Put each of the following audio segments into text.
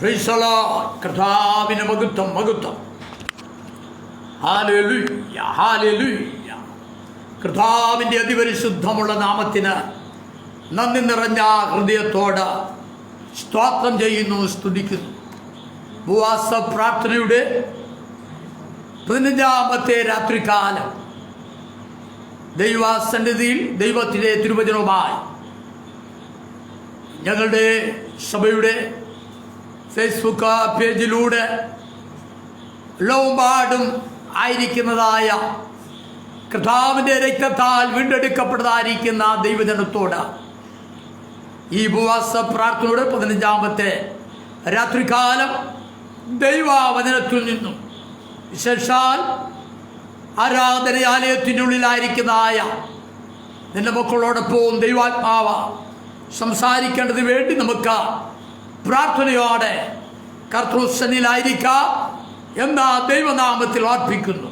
Price the Lord. കർത്താവിന്റെ മഹത്വം മഹത്വം. Hallelujah hallelujah. കർത്താവിന്റെ അതിപരിശുദ്ധമുള്ള നാമത്തിന് നന്ദി നിറഞ്ഞ ഹൃദയത്തോട് സ്തോത്രം ചെയ്യുന്നു, സ്തുതിക്കുന്നു. ഉപവാസ പ്രാർത്ഥനയുടെ 15ാമത്തെ രാത്രികാലം ദൈവസന്നിധിയിൽ ദൈവത്തിൻ്റെ തിരുവചനവുമായി ഞങ്ങളുടെ സഭയുടെ ഫേസ്ബുക്ക് പേജിലൂടെ ലോകമെമ്പാടും ആയിരിക്കുന്നതായ കർത്താവിൻ്റെ രക്തത്താൽ വീണ്ടെടുക്കപ്പെട്ടതായിരിക്കുന്ന ദൈവജനത്തോട് ഈ ഉപവാസ പ്രാർത്ഥനയുടെ 15ാമത്തെ രാത്രികാലം ദൈവവചനത്തിൽ നിന്നും വിശേഷാൽ ആരാധനാലയത്തിൻ്റെ ഉള്ളിലായിരിക്കുന്നതായ നിന്റെ മക്കളോടൊപ്പം ദൈവാത്മാവ് സംസാരിക്കേണ്ടതിന് വേണ്ടി നമുക്ക് പ്രാർത്ഥനയോടെ കർത്തൃസന്നിധിയിലായിരിക്കാം എന്ന ദൈവനാമത്തിൽ ഓർപ്പിക്കുന്നു.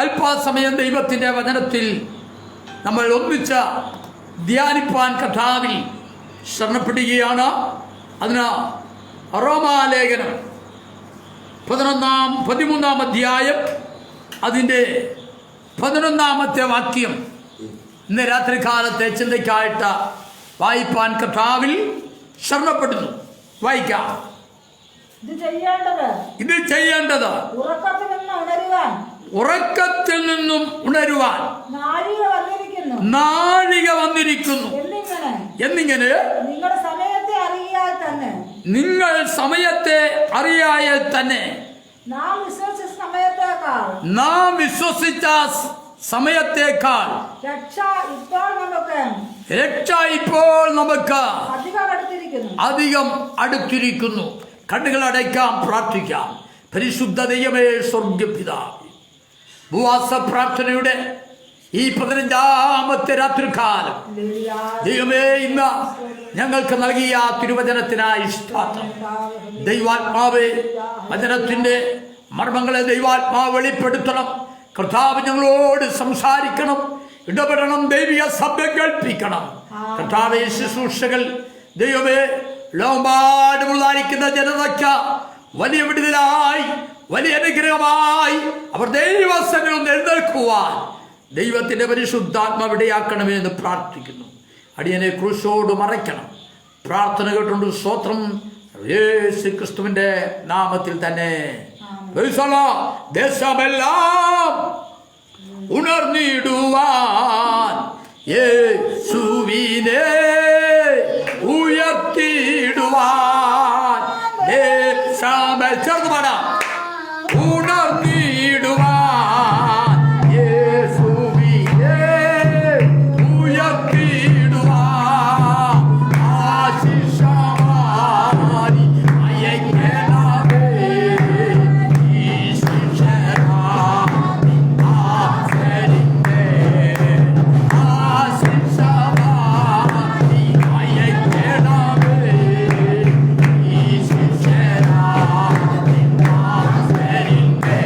അല്പസമയം ദൈവത്തിൻ്റെ വചനത്തിൽ നമ്മൾ ഒന്നിച്ച് ധ്യാനിപ്പാൻ കർത്താവിൽ ശരണപ്പെടുകയാണ്. അതിന് റോമാലേഖനം 13-ാം അധ്യായം അതിൻ്റെ 11-ാമത്തെ വാക്യം ഇന്ന് രാത്രികാലത്തെ ചിന്തയ്ക്കായിട്ട് വായിപ്പാൻ കർത്താവിൽ ശരണപ്പെടുന്നു. വായിക്കാം. ഇത് ചെയ്യേണ്ടത് ഉറക്കത്തിൽ നിന്നും ഉണരുവാൻ നാഴിക വന്നിരിക്കുന്നു എന്നിങ്ങനെ നിങ്ങൾ സമയത്തെ അറിയായാൽ തന്നെ നാം വിശ്വസിച്ച സമയത്തേക്കാൾ രക്ഷ ഇപ്പോൾ നമുക്ക് അധികം അടുത്തിരിക്കുന്നു. കണ്ണുകൾ അടയ്ക്കാം, പ്രാർത്ഥിക്കാം. പരിശുദ്ധ ദൈവമേ, സ്വർഗ്ഗപിതാവേ, ഉപവാസ പ്രാർത്ഥനയുടെ ഈ 15ാമത്തെ രാത്രികാലം ദൈവമേ, ഇന്ന് ഞങ്ങൾക്ക് നൽകിയ തിരുവചനത്തിനായി സ്തോത്രം. ദൈവാത്മാവേ, വചനത്തിന്റെ മർമ്മങ്ങളെ ദൈവാത്മാവ് വെളിപ്പെടുത്തണം. കർത്താവ് ഞങ്ങളോട് സംസാരിക്കണം, ഇടപെടണം, ദൈവിക ശബ്ദം കേൾപ്പിക്കണം. കർത്താവേ, ശുശ്രൂഷകൾ ദൈവമേ ലോകമെമ്പാടുമുള്ളായിരിക്കുന്ന ജനതയ്ക്ക് വലിയ വിടുതലായി, വലിയ അനുഗ്രഹമായി അവർ ദൈവസന്നിധിയിൽ എഴുന്നേൽക്കുവാൻ ദൈവത്തിന്റെ പരിശുദ്ധാത്മാവ് ഇടയാക്കണമെന്ന് പ്രാർത്ഥിക്കുന്നു. അടിയനെ ക്രൂശോട് മറയ്ക്കണം. പ്രാർത്ഥന കേട്ടുകൊണ്ട് സ്തോത്രം, യേശു ക്രിസ്തുവിന്റെ നാമത്തിൽ തന്നെ. ദേശമെല്ലാം ഉണർന്നിടുവാൻ യേശുവിനെ ഉയർത്തിടുവാൻ ചേർന്ന് പാടാം. ഉണർന്നിടുവാൻ യേശുവിനെ ഉയർത്തിടുവാൻ ആശിഷമാരി അയക്കണമേ ഈ ശിക്ഷരാമി ആസരിന്റെ ആശിഷമാരി അയക്കണമേ ഈ ശിക്ഷരാമി ആസരിന്റെ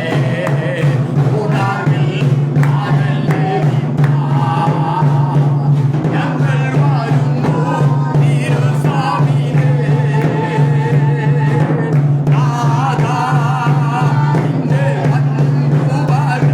ഉണർവിൽ ഞങ്ങൾ വരുന്നു തിരുസ്വാമിയേ. നാഥാ, നിന്റെ വൻകൃപകൾ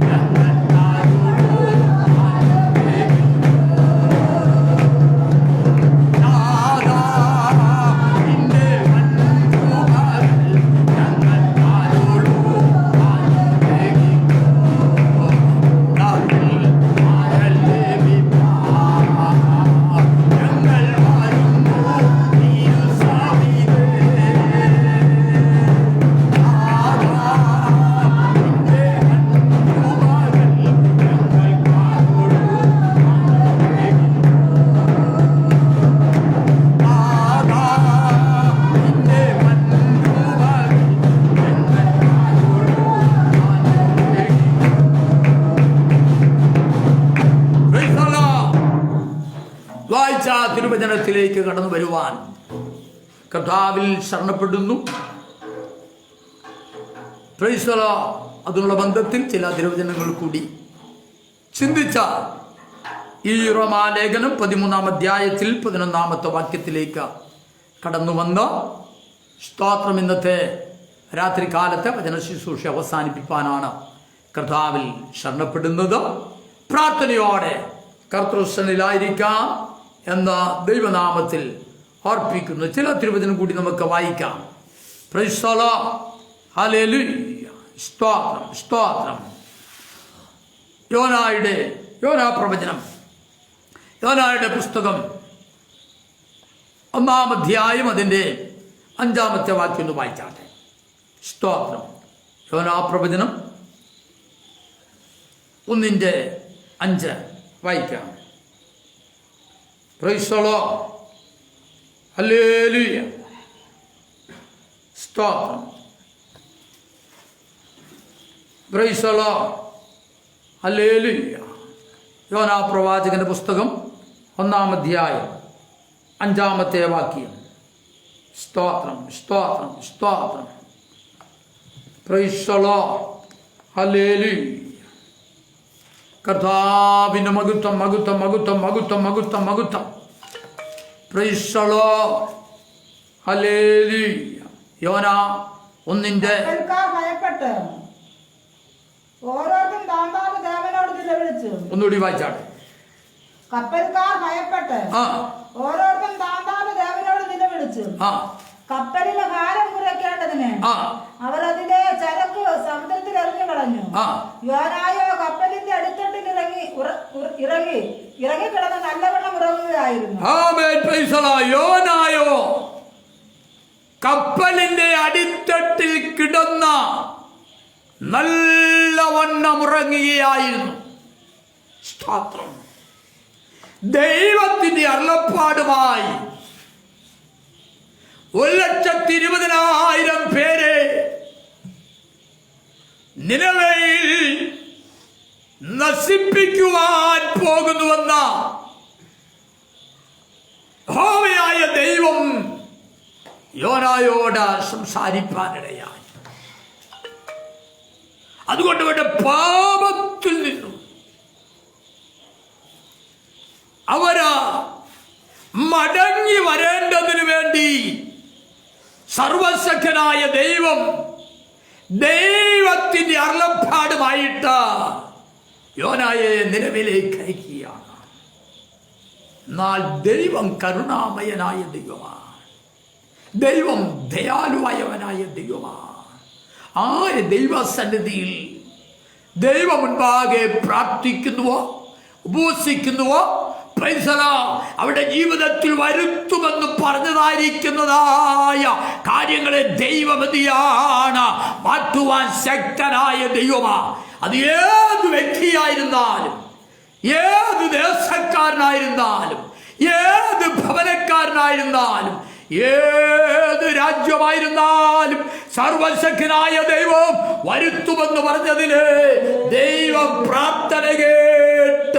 ഞങ്ങൾക്കരുളൂ. നാഥാ, നിന്റെ വൻകൃപകൾ ഞങ്ങൾക്കരുളൂ. വായിച്ച തിരുവചനത്തിലേക്ക് കടന്നു വരുവാൻ കർത്താവിൽ ശരണപ്പെടുന്നു. Praise the lord. അതിനുള്ള ബന്ധത്തിൽ ചില തിരുവചനങ്ങൾ കൂടി ചിന്തിച്ച ഈ റോമാലേഖനം 13-ാം അധ്യായത്തിൽ 11-ാമത്തെ വാക്യത്തിലേക്ക് കടന്നു വന്ന് സ്തോത്രം. ഇന്നത്തെ രാത്രി കാലത്തെ വചന ശുശ്രൂഷ അവസാനിപ്പിക്കാനാണ് കർത്താവിൽ ശരണപ്പെടുന്നത്. പ്രാർത്ഥനയോടെ കർത്തൃസന്നിധിയിലായിരിക്കാം എന്ന ദൈവനാമത്തിൽ ഓർപ്പിക്കുന്നു. ചില തിരുവചനം കൂടി നമുക്ക് വായിക്കാം. Price the lord. ഹല്ലേലൂയ. സ്തോത്രം, സ്തോത്രം. യോനാ പ്രവചനം, യോനായുടെ പുസ്തകം 1-ാം അധ്യായം അതിൻ്റെ 5-ാമത്തെ വാക്യം ഒന്ന് വായിച്ചാട്ടെ. സ്തോത്രം. യോനാ പ്രവചനം 1:5 വായിക്കാം. Price the lord. ഹല്ലേലൂയ. സ്തോത്രം. Praise the lord. ഹല്ലേലൂയ. യോനാ പ്രവാചകന്റെ പുസ്തകം 1-ാം അധ്യായം 5-ാമത്തെ വാക്യം. സ്തോത്രം, സ്തോത്രം, സ്തോത്രം. Praise the lord. ഹല്ലേലൂയ. കർത്താവിന്റെ മഹത്വം, മഹത്വം, മഹത്വം, മഹത്വം, മഹത്വം, മഹത്വം. Price the lord. ഹല്ലേലൂയ. യോനാ 1:5. ഭയപ്പെട്ട് ഓരോരുത്തരും താന്താന്റെ ദേവനോട് നിലവിളിച്ചു. ഒന്നുകൂടി വായിച്ചാട്ടെ. കപ്പൽക്കാർ ഭയപ്പെട്ട് ഓരോരുത്തരും താന്താന്റെ ദേവനോട് നിലവിളിച്ചു. കപ്പലിലെ ഭാരം കുറയ്ക്കേണ്ടതിന് അവർ അതിലെ ചരക്ക് സമുദ്രത്തിൽ എറിഞ്ഞു കളഞ്ഞു. യോനായോ കപ്പലിന്റെ അടിത്തട്ടിൽ ഇറങ്ങി കിടന്ന് നല്ലവണ്ണം ഉറങ്ങുകയായിരുന്നു. യോനായോ കപ്പലിന്റെ അടിത്തട്ടിൽ കിടന്ന നല്ലവണ്ണം ഉറങ്ങുകയായിരുന്നു. സ്തോത്രം. ദൈവത്തിന്റെ അരുളപ്പാടുമായി 1,20,000 പേരെ നിനവയിൽ നശിപ്പിക്കുവാൻ പോകുന്നുവെന്ന യഹോവയായ ദൈവം യോനായോട് സംസാരിപ്പാനിടയായി. അതുകൊണ്ട് അവരുടെ പാപത്തിൽ നിന്നും അവര് മടങ്ങി വരേണ്ടതിനു വേണ്ടി സർവശക്തനായ ദൈവത്തിന്റെ അരുളപ്പാടുമായിട്ട് യോനായെ നിലവിലേക്ക് അയക്കുകയാണ്. എന്നാൽ ദൈവം കരുണാമയനായ ദൈവമാണ്. ദൈവം ദയാലുവായവനായ ദൈവമാണ്. ആര് ദൈവസന്നിധിയിൽ ദൈവ മുൻപാകെ പ്രാർത്ഥിക്കുന്നുവോ, ഉപവസിക്കുന്നുവോ, അവരുടെ ജീവിതത്തിൽ വരുത്തുമെന്ന് പറഞ്ഞതായിരിക്കുന്നതായ കാര്യങ്ങളെ ദൈവമതിയാണ് മാറ്റുവാൻ ശക്തനായ ദൈവമാണ്. അത് ഏത് വ്യക്തിയായിരുന്നാലും, ഏത് ദേശക്കാരനായിരുന്നാലും, ഏത് ഭവനക്കാരനായിരുന്നാലും, ഏത് രാജ്യമായിരുന്നാലും സർവശക്തനായ ദൈവം വരുത്തുമെന്ന് പറഞ്ഞതിന് ദൈവം പ്രാർത്ഥന കേട്ട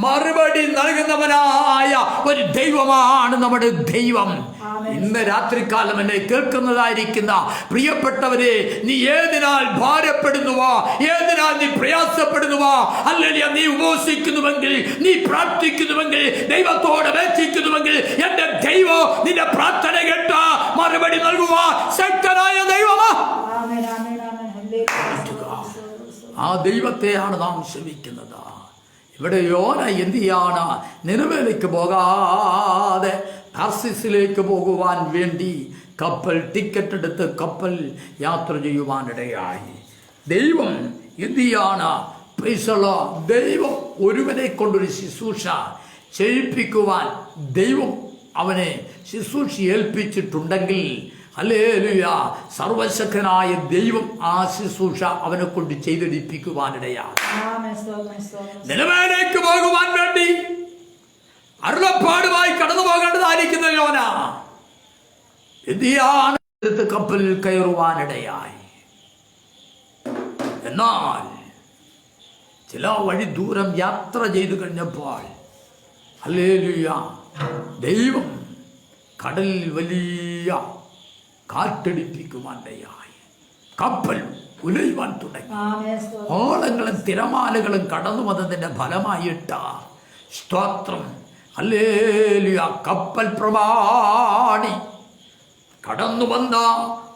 മറുപടി നൽകുന്നവനായ ഒരു ദൈവമാണ് നമ്മുടെ ദൈവം. ഇന്ന് രാത്രികാലം എന്നെ കേൾക്കുന്നതായിരിക്കുന്ന പ്രിയപ്പെട്ടവരെ, നീ ഏതിനാൽ ഭാരപ്പെടുന്നുവോ, ഏതിനാൽ നീ പ്രയാസപ്പെടുന്നുവോ, അല്ലെങ്കിൽ നീ ഉപവസിക്കുന്നുവെങ്കിൽ, നീ പ്രാർത്ഥിക്കുന്നുവെങ്കിൽ, ദൈവത്തോട് അപേക്ഷിക്കുന്നുവെങ്കിൽ, എന്റെ ദൈവം നിന്റെ പ്രാർത്ഥന കേട്ട മറുപടി നൽകുക ശക്തനായ ദൈവമാ. ആ ദൈവത്തെയാണ് നാം ശ്രമിക്കുന്നത്. ഇവിടെ യോന എന്ത് ചെയ്യാണ്? നിനവേലേക്ക് പോകാതെ താർസിസിലേക്ക് പോകുവാൻ വേണ്ടി കപ്പൽ ടിക്കറ്റ് എടുത്ത് കപ്പൽ യാത്ര ചെയ്യുവാനിടയായി. ദൈവം എന്ത് ചെയ്യാണ്? ദൈവം ഒരുവനെ കൊണ്ടൊരു ശുശ്രൂഷ ചെയ്യിപ്പിക്കുവാൻ ദൈവം അവനെ ശുശ്രൂഷ ഏൽപ്പിച്ചിട്ടുണ്ടെങ്കിൽ, ഹല്ലേലൂയ, സർവശക്തനായ ദൈവം ആ ശുശ്രൂഷ അവനെ കൊണ്ട് ചെയ്തെടുപ്പിക്കുവാനിടയാണ്. നിലമേലേക്ക് പോകുവാൻ വേണ്ടി അരുളപ്പാടുമായി കടന്നു പോകേണ്ടതായിരിക്കുന്ന യോന എന്തിയാണ് കപ്പലിൽ കയറുവാനിടയായി. എന്നാൽ ചില വഴി ദൂരം യാത്ര ചെയ്തു കഴിഞ്ഞപ്പോൾ ഹല്ലേലൂയ, ദൈവം കടലിൽ വലിയ കാറ്റടിപ്പിക്കുവാനിടയായി. കപ്പൽ ഉലയുവാൻ തുടങ്ങി. ഓളങ്ങളും തിരമാലകളും കടന്നു വന്നതിന്റെ ഫലമായിട്ട് സ്തോത്രം, ഹല്ലേലൂയ, കപ്പൽ പ്രമാണി കടന്നു വന്ന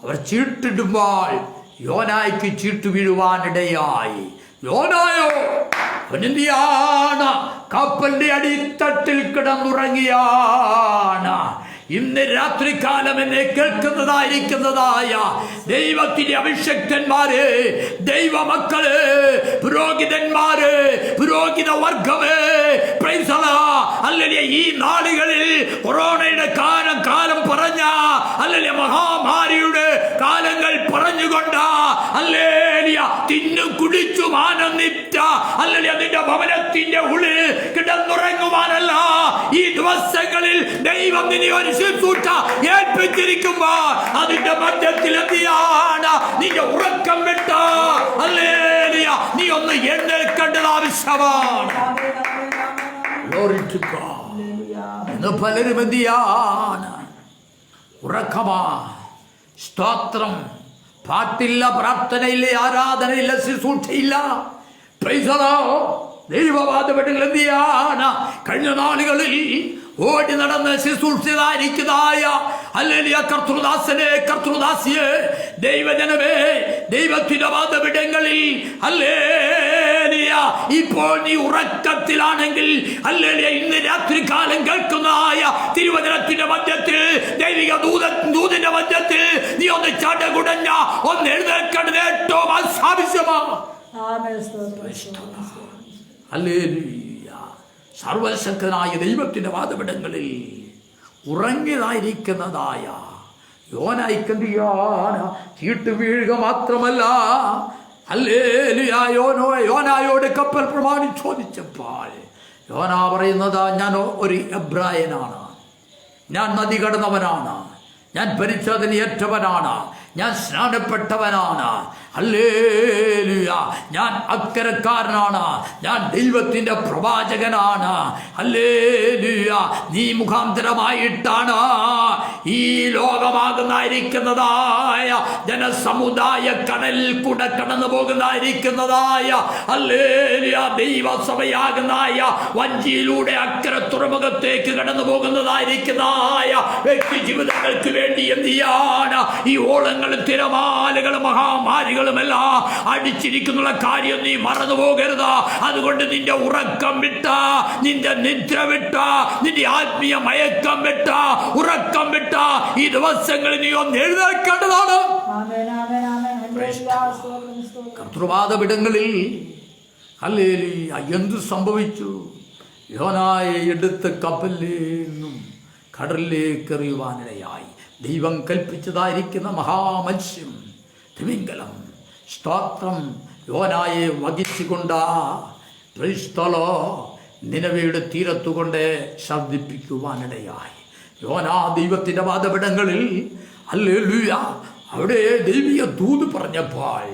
അവർ ചീട്ടിടുമ്പോൾ യോനായ്ക്ക് ചീട്ട് വീഴുവാനിടയായി. യോനായോ അവനെന്തിയാണ് കപ്പലിന്റെ അടിത്തട്ടിൽ കിടന്നുറങ്ങിയാണ്. ഇന്ന് രാത്രികാലം എന്നെ കേൾക്കുന്നതായിരിക്കുന്നതായ ദൈവത്തിന്റെ അഭിഷക്തന്മാര്, ദൈവമക്കള്, പുരോഹിതന്മാര്, പുരോഹിത വർഗമേ, അല്ലെ ഈ നാടുകളിൽ കൊറോണയുടെ കാലം പറഞ്ഞ അല്ലെ മഹാമാരിയുടെ കാലങ്ങൾ പറഞ്ഞുകൊണ്ട് അല്ലേലിയ തിന്നു കുടിച്ചു ആനന്ദിച്ച അല്ലെ അതിന്റെ ഭവനത്തിന്റെ ഉള്ളിൽ കിടന്നുറങ്ങുവാനല്ല ഈ ദിവസങ്ങളിൽ ദൈവം നിന്നെ ഒരു ശുശ്രൂഷ ഏൽപ്പിച്ചിരിക്കുമ്പോ അതിന്റെ മധ്യത്തിൽ എന്തിയാണ് നിന്റെ ഉറക്കം വിട്ട അല്ലേലിയ നീ ഒന്ന് എഴുന്നേൽക്കേണ്ടത് ആവശ്യമാണ്. പലരും എന്തിയാണ് ഉറക്കമാ, സ്തോത്രം, പാട്ടില്ല, പ്രാർത്ഥനയില്ല, ആരാധനയില്ല, ശുശ്രൂഷയില്ല. ദൈവവാദപ്പെട്ടിൽ എന്തിയാണ് കഴിഞ്ഞ നാളുകളിൽ ഓടി നടന്ന് ശുശ്രൂഷിതായിരിക്കുന്നതായ അല്ലേലിയ കർത്തൃദാസനെ, കർത്തൃദാസിയെ, ദൈവജനമേ, ദൈവത്തിന്റെ വാദപിടങ്ങളിൽ അല്ലേലിയ ഇപ്പോൾ നീ ഉറക്കത്തിലാണെങ്കിൽ അല്ലേലിയ ഇന്ന് രാത്രികാലം കേൾക്കുന്നതായ തിരുവചനത്തിന്റെ മധ്യത്തിൽ, ദൈവിക ദൂതിന്റെ മധ്യത്തിൽ നീ ഒന്ന് ചടകുടഞ്ഞ ഒന്ന് എഴുന്നേൽക്കേണ്ടത് ഏറ്റവും ആവശ്യമാണ്. ഹല്ലേലൂയ. സർവശക്തനായ ദൈവത്തിന്റെ വാദപിടങ്ങളിൽ ഉറങ്ങിയതായിരിക്കുന്നതായ യോനായിക്കെന്തിയാണ് ചീട്ട് വീഴുക മാത്രമല്ല ഹല്ലേലൂയ. യോനായോട് കപ്പൽ പ്രമാണി ചോദിച്ചപ്പോൾ യോന പറയുന്നത്, ഞാൻ ഒരു എബ്രായനാണ്, ഞാൻ നദി കടന്നവനാണ്, ഞാൻ പരിച്ഛേദന ഏറ്റവനാണ്, ഞാൻ സ്നാനപ്പെട്ടവനാണ്, ഹല്ലേലൂയ, ഞാൻ അക്കരക്കാരനാണ്, ഞാൻ ദൈവത്തിന്റെ പ്രവാചകനാണ്, ഹല്ലേലൂയ, നീ മുഖാന്തരമായിട്ടാണ് ഈ ലോകമാകുന്നതായിരിക്കുന്നതായ ജനസമുദായ കടലിൽ കൂടെ കടന്നു പോകുന്നതായിരിക്കുന്നതായ ഹല്ലേലൂയ ദൈവസഭയാകുന്നായ വഞ്ചിയിലൂടെ അക്കര തുറമുഖത്തേക്ക് കടന്നു പോകുന്നതായിരിക്കുന്നതായ വ്യക്തി ജീവിതങ്ങൾക്ക് വേണ്ടി എന്തിയാണ് ഈ ഓളങ്ങളും തിരമാലകളും മഹാമാരികളുമെല്ലാം അടിച്ചിരിക്കുന്ന കാര്യം നീ മറന്നു പോകരുത്. അതുകൊണ്ട് നിന്റെ ഉറക്കം വിട്ട, നിന്റെ നിദ്ര വിട്ട, നിന്റെ ആത്മീയ മയക്കം വിട്ട, ഉറക്കം വിട്ട ഈ ദിവസങ്ങളിൽ നീ ഒന്ന് എഴുന്നേൽക്കേണ്ടതാണ്. കർത്തൃവാദപിടങ്ങളിൽ ഹല്ലേലൂയ എന്തു സംഭവിച്ചു? യോനായെ എടുത്ത് കപ്പലിൽ നിന്നും കടലിലേക്ക് എറിയുവാനിടയായി. ദൈവം കൽപ്പിച്ചതായിരിക്കുന്ന മഹാമത്സ്യം തിമിംഗലം സ്തോത്രം യോനായെ വഹിച്ചുകൊണ്ട് നിനവയുടെ തീരത്തുകൊണ്ട് ശബ്ദിപ്പിക്കുവാനിടയായി. യോനാ ദൈവത്തിന്റെ വാദപിടങ്ങളിൽ ഹല്ലേലൂയ അവിടെ ദൈവിക ദൂത് പറഞ്ഞപ്പോൾ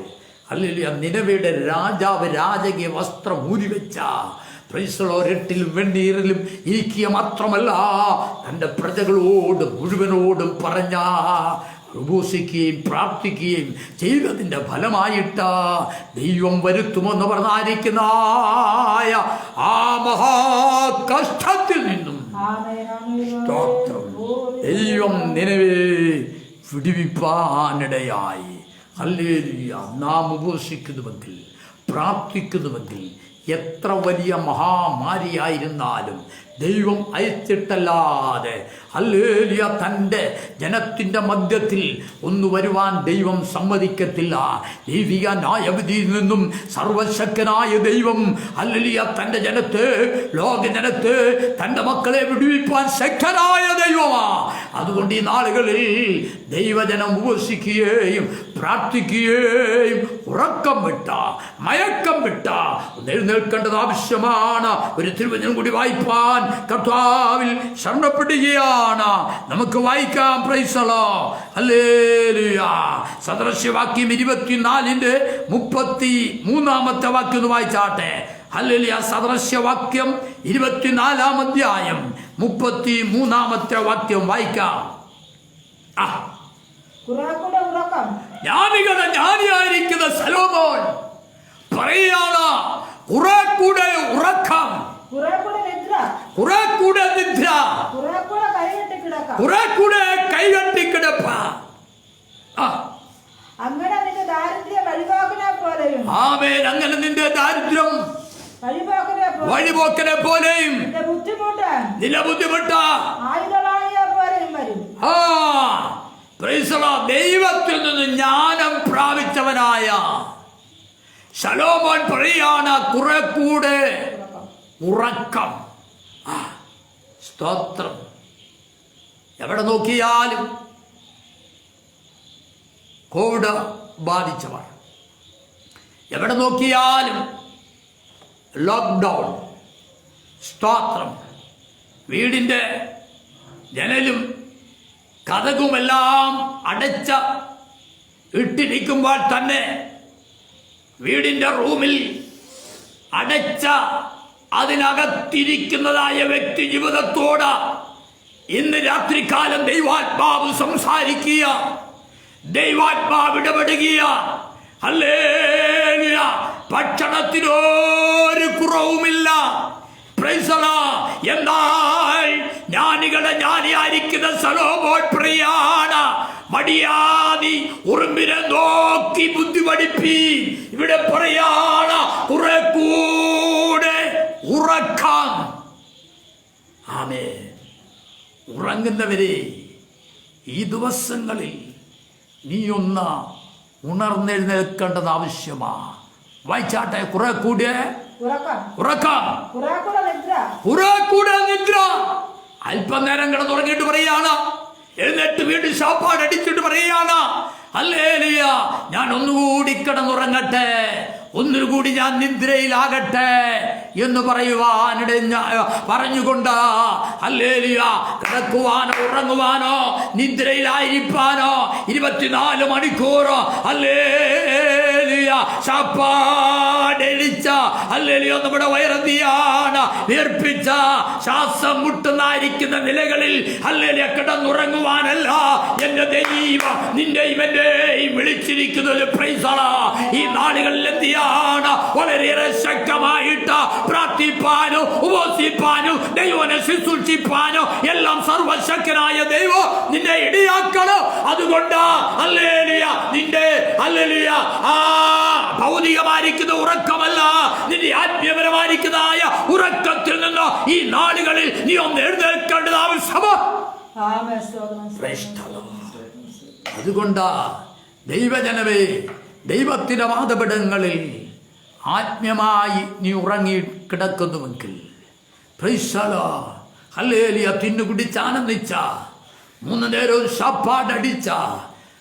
ഹല്ലേലൂയ നിനവയുടെ രാജാവ് രാജകീയ വസ്ത്രം ഊരിവെച്ച രട്ടിലും വെണ്ണീരിലും ഇരിക്കുക മാത്രമല്ല തൻ്റെ പ്രജകളോട് മുഴുവനോടും പറഞ്ഞ ഉപസിക്കുകയും പ്രാർത്ഥിക്കുകയും ചെയ്തതിൻ്റെ ഫലമായിട്ട് ദൈവം വരുത്തുമെന്ന് പറഞ്ഞായിരിക്കുന്ന ആ മഹാകഷ്ടത്തിൽ നിന്നും ദൈവം നിലവേ വിടുവിപ്പാനിടയായി. ഹല്ലേലൂയ. നാം ഉപസിക്കുന്നുവെങ്കിൽ, പ്രാർത്ഥിക്കുന്നുവെങ്കിൽ, എത്ര വലിയ മഹാമാരിയായിരുന്നാലും ദൈവം അയച്ചിട്ടല്ലാതെ ഹല്ലേലൂയ തൻ്റെ ജനത്തിൻ്റെ മധ്യത്തിൽ ഒന്ന് വരുവാൻ ദൈവം സമ്മതിക്കത്തില്ല. ദൈവിക ന്യായവിധിയിൽ നിന്നും സർവശക്തനായ ദൈവം ഹല്ലേലൂയ തൻ്റെ ജനത്തെ, ലോക ജനത്തെ, തൻ്റെ മക്കളെ വിടുവിപ്പാൻ ശക്തനായ ദൈവമാ. അതുകൊണ്ട് ഈ നാളുകളിൽ ദൈവജനം ഉപവസിക്കുകയും പ്രാർത്ഥിക്കുകയും ഉറക്കം വിട്ട, മയക്കം വിട്ട എഴുന്നേൽക്കേണ്ടത് ആവശ്യമാണ്. ഒരു തിരുവചനം കൂടി വായിപ്പാൻ കർത്താവിൽ ശരണപ്പെടുകയാണ്. നമുക്ക് വായിക്കാം. Price the lord. ഹല്ലേലൂയ. സദൃശവാക്യം 24:33 വാക്യം ഒന്ന് വായിച്ചാട്ടെ. ഹല്ലേലൂയ. സദൃശവാക്യം 24 അധ്യായം 33 വാക്യം വായിക്കാം. ജ്ഞാനിയായിരിക്കുന്ന സലോമോൻ പറയാണ്, കുറെ കൂടെ ഉറക്കം, കുറെ കൂടെ നിദ്ര, കുറെ കൂടെ കൈകെട്ടി കിടപ്പ. അങ്ങനെ നിന്റെ ദാരിദ്ര്യം വഴിപോക്കനെ പോലെയും. ആമേൻ. അങ്ങനെ നിന്റെ ദാരിദ്ര്യം വഴിപോക്കനെ പോലെയും നിന്റെ ബുദ്ധിമുട്ട് ആയുധവാണിയെ പോലെയും വരും. ദൈവത്തിൽ നിന്ന് ജ്ഞാനം പ്രാപിച്ചവനായ ശലോമോൻ പറയാണ് കുറെ കൂടെ ഉറക്കം. സ്തോത്രം. എവിടെ നോക്കിയാലും കോവിഡ് ബാധിച്ചവർ, എവിടെ നോക്കിയാലും ലോക്ക്ഡൗൺ. സ്തോത്രം. വീടിൻ്റെ ജനലും കതകുമെല്ലാം അടച്ച ഇട്ടിരിക്കുമ്പോൾ തന്നെ വീടിൻ്റെ റൂമിൽ അടച്ച അതിനകത്തിരിക്കുന്നതായ വ്യക്തി ജീവിതത്തോട് ഇന്ന് രാത്രികാലം ദൈവാത്മാവ് സംസാരിക്കുക, ദൈവാത്മാവ് ഇടപെടുക. ഹല്ലേലൂയ. ഭക്ഷണത്തിനൊരു കുറവുമില്ല. എന്നാൽ ജ്ഞാനികളുടെ ജ്ഞാനിയായിരിക്കുന്ന ശലോമോൻ പറയാണ്, മടിയാതി ഉറുമ്പിനെ നോക്കി ബുദ്ധി പഠിപ്പി. ഇവിടെ പറയാണ് കുറെ കൂടെ ഉറക്കം. ആമേൻ. ഉറങ്ങുന്നവരെ ഈ ദിവസങ്ങളിൽ നീ ഒന്ന് ഉണർന്നെഴുന്നേൽക്കേണ്ടത് ആവശ്യമാ. വായിച്ചാട്ടെ. കുറെ കൂടെ ഉറക്കം, കുറെ കൂടെ നിദ്ര. അല്പനേരം കിടന്നുറങ്ങിയിട്ട് പറയാണ്, എഴുന്നേറ്റ് വീണ്ടും ശാപ്പാട് അടിച്ചിട്ട് പറയാണ്, ഹല്ലേലൂയ, ഞാൻ ഒന്നുകൂടി കിടന്നുറങ്ങട്ടെ, ഒന്നുകൂടി ഞാൻ നിദ്രയിലാകട്ടെ എന്ന് പറഞ്ഞുകൊണ്ട് ഹല്ലേലൂയ കിടക്കുവാനോ ഉറങ്ങുവാനോ നിദ്രയിലായിരിക്കാനോ 24 മണിക്കൂറോ ഹല്ലേലൂയ ശാപ്പാടടിച്ച ഹല്ലേലൂയ നമ്മുടെ വയറെന്തിയാണ് വീർപ്പിച്ച ശ്വാസം മുട്ടുന്നായിരിക്കുന്ന നിലകളിൽ ഹല്ലേലൂയ കിടന്നുറങ്ങുവാനല്ല എന്റെ ദൈവം നിന്റെയും എന്റെയും വിളിച്ചിരിക്കുന്നത്. ഈ നാളുകളിൽ എന്തിയാണ് വളരെയേറെ ശക്തമായിട്ട് പ്രാർത്ഥിപ്പാനോ ഉപവസിപ്പാനോ ദൈവനെ ശുശ്രൂഷിപ്പാനോ എല്ലാം സർവശക്തനായ ദൈവം നിന്നെ ഇടയാക്കണം. അതുകൊണ്ട് ഹല്ലേലൂയ നിന്റെ ഹല്ലേലൂയ ഭൗതികമായിരിക്കുന്ന ഉറക്കമല്ല, നിന്റെ ആത്മീയപരമായിരിക്കുന്നതായ ഉറക്കത്തിൽ നിന്ന് ഈ നാളുകളിൽ നീ ഒന്ന് എഴുന്നേൽക്കേണ്ടത് ആവശ്യമാണ്. അതുകൊണ്ട് ദൈവജനമേ, ദൈവത്തിന്റെ വാദപീഠങ്ങളിൽ ആത്മീയമായി നീ ഉറങ്ങി കിടക്കുന്നുവെങ്കിൽ ഹല്ലേലൂയ തിന്നുകുടിച്ച് ആനന്ദിച്ച 3 നേരവും ശാപ്പാടടിച്ച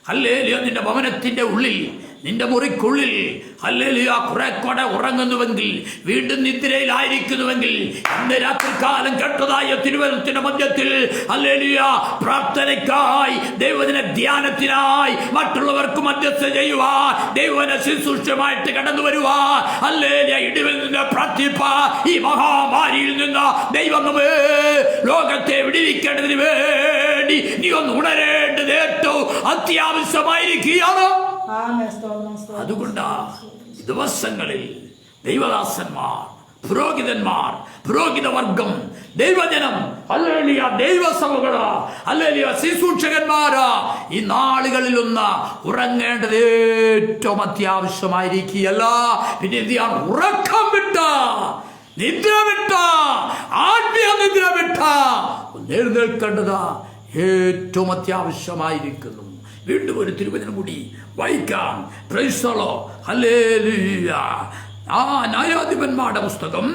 ഹല്ലേലൂയ നിന്റെ ഭവനത്തിന്റെ ഉള്ളിൽ നിന്റെ മുറിക്കുള്ളിൽ ഹല്ലേലൂയ കുറെ കൂടെ ഉറങ്ങുന്നുവെങ്കിൽ, വീണ്ടും നിദ്രയിലായിരിക്കുന്നുവെങ്കിൽ, ഇന്ന് രാത്രികാലം കേട്ടതായ തിരുവചനത്തിന്റെ മധ്യത്തിൽ ഹല്ലേലൂയ പ്രാർത്ഥനയ്ക്കായി ദൈവദിന ധ്യാനത്തിനായി മറ്റുള്ളവർക്ക് മധ്യസ്ഥ ചെയ്യുവാൻ ദൈവദിന ശുശ്രൂഷമായിട്ട് കടന്നു വരുവാൻ ഹല്ലേലൂയ ഇടിവിൽ നിന്ന് പ്രാർത്ഥിപ്പാൻ ഈ മഹാമാരിയിൽ നിന്ന് ദൈവം നമ്മെ ലോകത്തെ വിടിവിക്കേണ്ടതിന് വേണ്ടി നീ ഒന്ന് ഉണരേണ്ടത് ഏറ്റവും അത്യാവശ്യമായിരിക്കുകയാണ്. അതുകൊണ്ട് ദിവസങ്ങളിൽ ദൈവദാസന്മാർ, പുരോഹിതന്മാർ, പുരോഹിതവർഗം, ദൈവജനം, ഹല്ലേലൂയ ദൈവസഭകള്, ഹല്ലേലൂയ ശുശ്രൂഷകന്മാര് ഈ നാളുകളിൽ ഒന്ന് ഉറങ്ങേണ്ടത് ഏറ്റവും അത്യാവശ്യമായിരിക്കുകയല്ല. പിന്നെ എന്തിയാണ്? ഉറക്കം വിട്ട, നിദ്ര വിട്ട, ആത്മീയ നിദ്ര വിട്ട എഴുന്നേൽക്കേണ്ടത് ഏറ്റവും അത്യാവശ്യമായിരിക്കുന്നു. വീണ്ടും ഒരു തിരുവചനം കൂടി വായിക്കാം. ഹല്ലേലൂയ. ന്യായാധിപന്മാരുടെ പുസ്തകം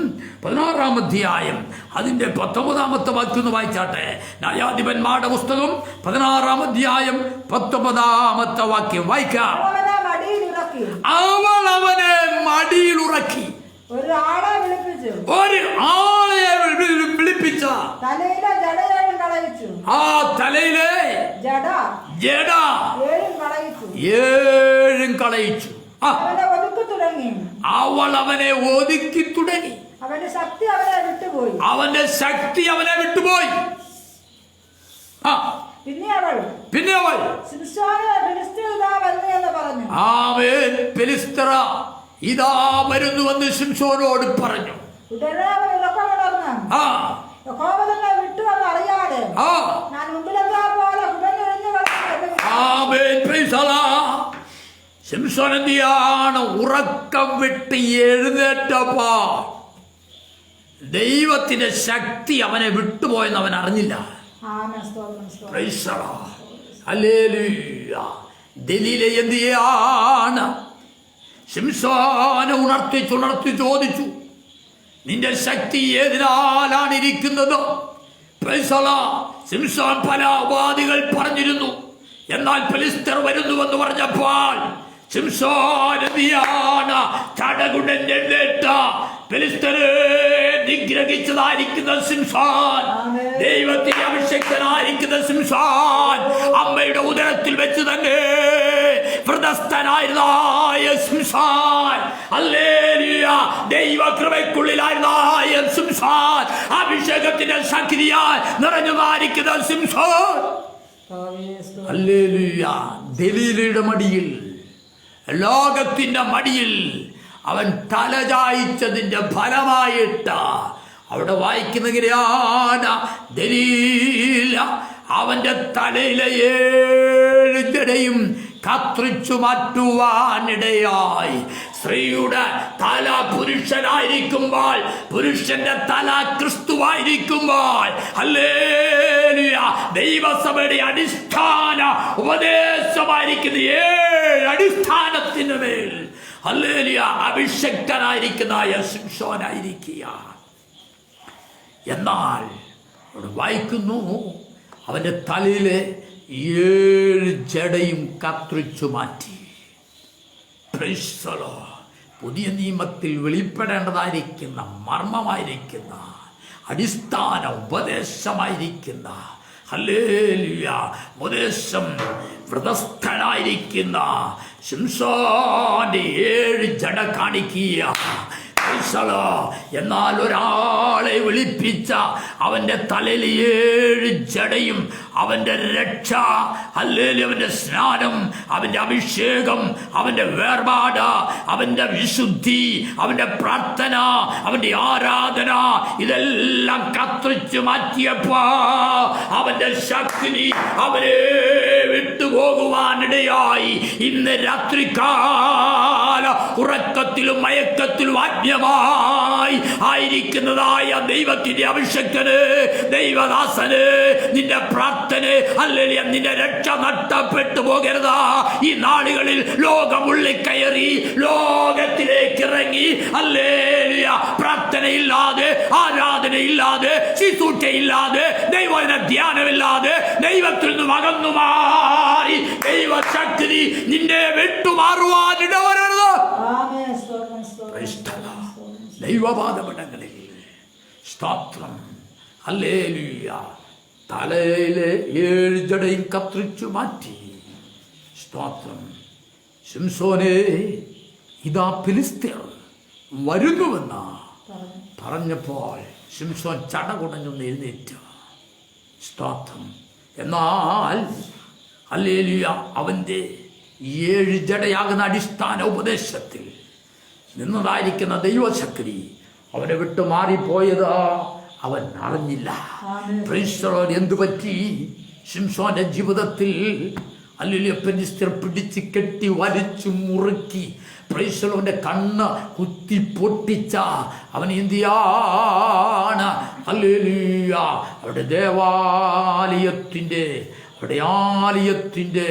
16-ാം അധ്യായം അതിന്റെ 19-ാമത്തെ വാക്യം വായിച്ചാട്ടെ. ന്യായാധിപന്മാരുടെ പുസ്തകം 16-ാം അധ്യായം 19-ാമത്തെ വാക്യം വായിക്കാം. അവൾ അവനെ മടിയിൽ ഉറക്കി, ഒരു ആളെ വിളിപ്പിച്ച, ആ തലയിലെ ജഡ 7 കളയിച്ചു. അവൾ അവനെ ഒതുക്കി തുടങ്ങി. അവന്റെ ശക്തി അവനെ വിട്ടുപോയി. പിന്നെ അവൾ ആമേൻ ഫിലിസ്ത്യർ ഇതാ വരുന്നുവെന്ന് ശിംശോനോട് പറഞ്ഞു. ആമേൻ പ്രൈസ് ദി ശിംശോൻ എന്തിയാണ് ഉറക്കം വിട്ട് എഴുന്നേറ്റപ്പോ ദൈവത്തിന്റെ ശക്തി അവനെ വിട്ടുപോയെന്ന് അവൻ അറിഞ്ഞില്ല. ആമേൻ. സ്തോത്രം, സ്തോത്രം. Praise the lord. ഹല്ലേലൂയ. ദലീല എന്തിയാണ് ശിംശോനെ ഉണർത്തി ചോദിച്ചു, നിന്റെ ശക്തി ഏതിനാലാണ് ഇരിക്കുന്നത്? Price the Lord. ശിംശോൻ പല ഉപാധികൾ പറഞ്ഞിരുന്നു. എന്നാൽ ഫെലിസ്ത്യർ വരുന്നുവെന്ന് പറഞ്ഞപ്പോൾ ശിംശോൻ എന്തിയാണ് ചടകുടൻ എഴുന്നേറ്റ ഫെലിസ്ത്യരെ നിഗ്രഹിച്ചതായിരിക്കുന്ന ശിംശോൻ, ദൈവത്തിന്റെ അഭിഷക്തനായിരിക്കുന്ന ശിംശോൻ, അമ്മയുടെ ഉദരത്തിൽ വെച്ച് തന്നെ വ്രതസ്ഥനായിരുന്നായ ശിംശോൻ, ഹല്ലേലൂയ, ദൈവകൃപയ്ക്കുള്ളിലായിരുന്നായ ശിംശോൻ, അഭിഷേകത്തിന്റെ ശക്തിയാൽ നിറഞ്ഞതായിരിക്കുന്ന ശിംശോൻ, ഹല്ലേലൂയ, ദലീലയുടെ മടിയിൽ, ലോകത്തിന്റെ മടിയിൽ അവൻ തലചായിച്ചതിന്റെ ഫലമായിട്ട് അവിടെ വായിക്കുന്നതിനെയാണ് ദലീല അവന്റെ തലയിലെ 7 ജടയും കത്രിച്ചു മാറ്റുവാനിടയായി. സ്ത്രീയുടെ തല പുരുഷനായിരിക്കുമ്പോൾ, പുരുഷന്റെ തല ക്രിസ്തുവായിരിക്കുമ്പോൾ, ഹല്ലേലൂയ, ദൈവസഭയുടെ അടിസ്ഥാന ഉപദേശമായിരിക്കുന്ന 7 അടിസ്ഥാനത്തിന് മേൽ, ഹല്ലേലൂയ, അഭിഷക്തനായിരിക്കുന്ന ശിംശോനായിരിക്കുക. എന്നാൽ അവിടെ വായിക്കുന്നു, അവന്റെ തലയിലെ 7 ജടയും കത്രിച്ചു മാറ്റി. Price the Lord. പുതിയ നിയമത്തിൽ വെളിപ്പെടേണ്ടതായിരിക്കുന്ന മർമ്മമായിരിക്കുന്ന അടിസ്ഥാന ഉപദേശമായിരിക്കുന്ന, ഹല്ലേലൂയ, ഉപദേശം വ്രതസ്ഥനായിരിക്കുന്ന ശിംശോന്റെ 7 ജട കാണിക്കുക. എന്നാൽ ഒരാളെ വിളിപ്പിച്ച അവന്റെ തലയിൽ 7 ജടയും, അവന്റെ രക്ഷ, ഹല്ലേലൂയ, അവന്റെ സ്നാനം, അവന്റെ അഭിഷേകം, അവന്റെ വേർപാട്, അവന്റെ വിശുദ്ധി, അവന്റെ പ്രാർത്ഥന, അവന്റെ ആരാധന, ഇതെല്ലാം കത്തിച്ചു മാറ്റിയപ്പോ അവന്റെ ശക്തി അവനെ വിട്ടുപോകുവാനിടയായി. ഇന്ന് രാത്രികാല ഉറക്കത്തിലും മയക്കത്തിലും ആത്മീയമായി ആയിരിക്കുന്നതായ ദൈവത്തിന്റെ അഭിഷേകന്, ദൈവദാസന്, നിന്റെ പ്രാർത്ഥന, ഹല്ലേലൂയ, നിന്റെ രക്ഷ നഷ്ടപ്പെട്ടു പോകരുത്. ഈ നാളുകളിൽ ലോകമുള്ളിൽ കയറി ലോകത്തിലേക്ക് ഇറങ്ങി, ഹല്ലേലൂയ, പ്രാർത്ഥനയില്ലാതെ, ആരാധനയില്ലാതെ, ശുശ്രൂഷയില്ലാതെ, ദൈവവചന ധ്യാനമില്ലാതെ, ദൈവത്തിൽ നിന്നും അകന്നു മാറി ദൈവശക്തി നിന്നെ വിട്ടുമാറുവാനിടവരരുത്. ദൈവപാദപീഠങ്ങളിൽ സ്തോത്രം, ഹല്ലേലൂയ. തലയിലെ 7 ജടയും കത്രിച്ചു മാറ്റി. സ്തോത്രം. ശിംശോനെ, ഇതാ ഫിലിസ്ത്യർ വരുന്നുവെന്ന് പറഞ്ഞപ്പോൾ ശിംശോൻ ചടകുടഞ്ഞൊന്ന് എഴുന്നേറ്റു. സ്തോത്രം. എന്നാൽ ഹല്ലേലൂയ, അവന്റെ 7 ജടയാകുന്ന അടിസ്ഥാന ഉപദേശത്തിൽ നിന്നതായിരിക്കുന്ന ദൈവശക്തി അവനെ വിട്ടു മാറിപ്പോയത് അവൻ അറിഞ്ഞില്ല. Price the Lord. എന്തു പറ്റി? ശിംശോന്റെ ജീവിതത്തിൽ ഹല്ലേലൂയ, ഫെലിസ്ത്യർ പിടിച്ച് കെട്ടി വലിച്ചു മുറുക്കി, പ്രൈസ് ദി ലോർഡ്, കണ്ണ് കുത്തി പൊട്ടിച്ച അവൻ എന്തിയാണ്, ഹല്ലേലൂയ, അവിടെ ദേവാലയത്തിന്റെ, അവിടെ ആലയത്തിന്റെ,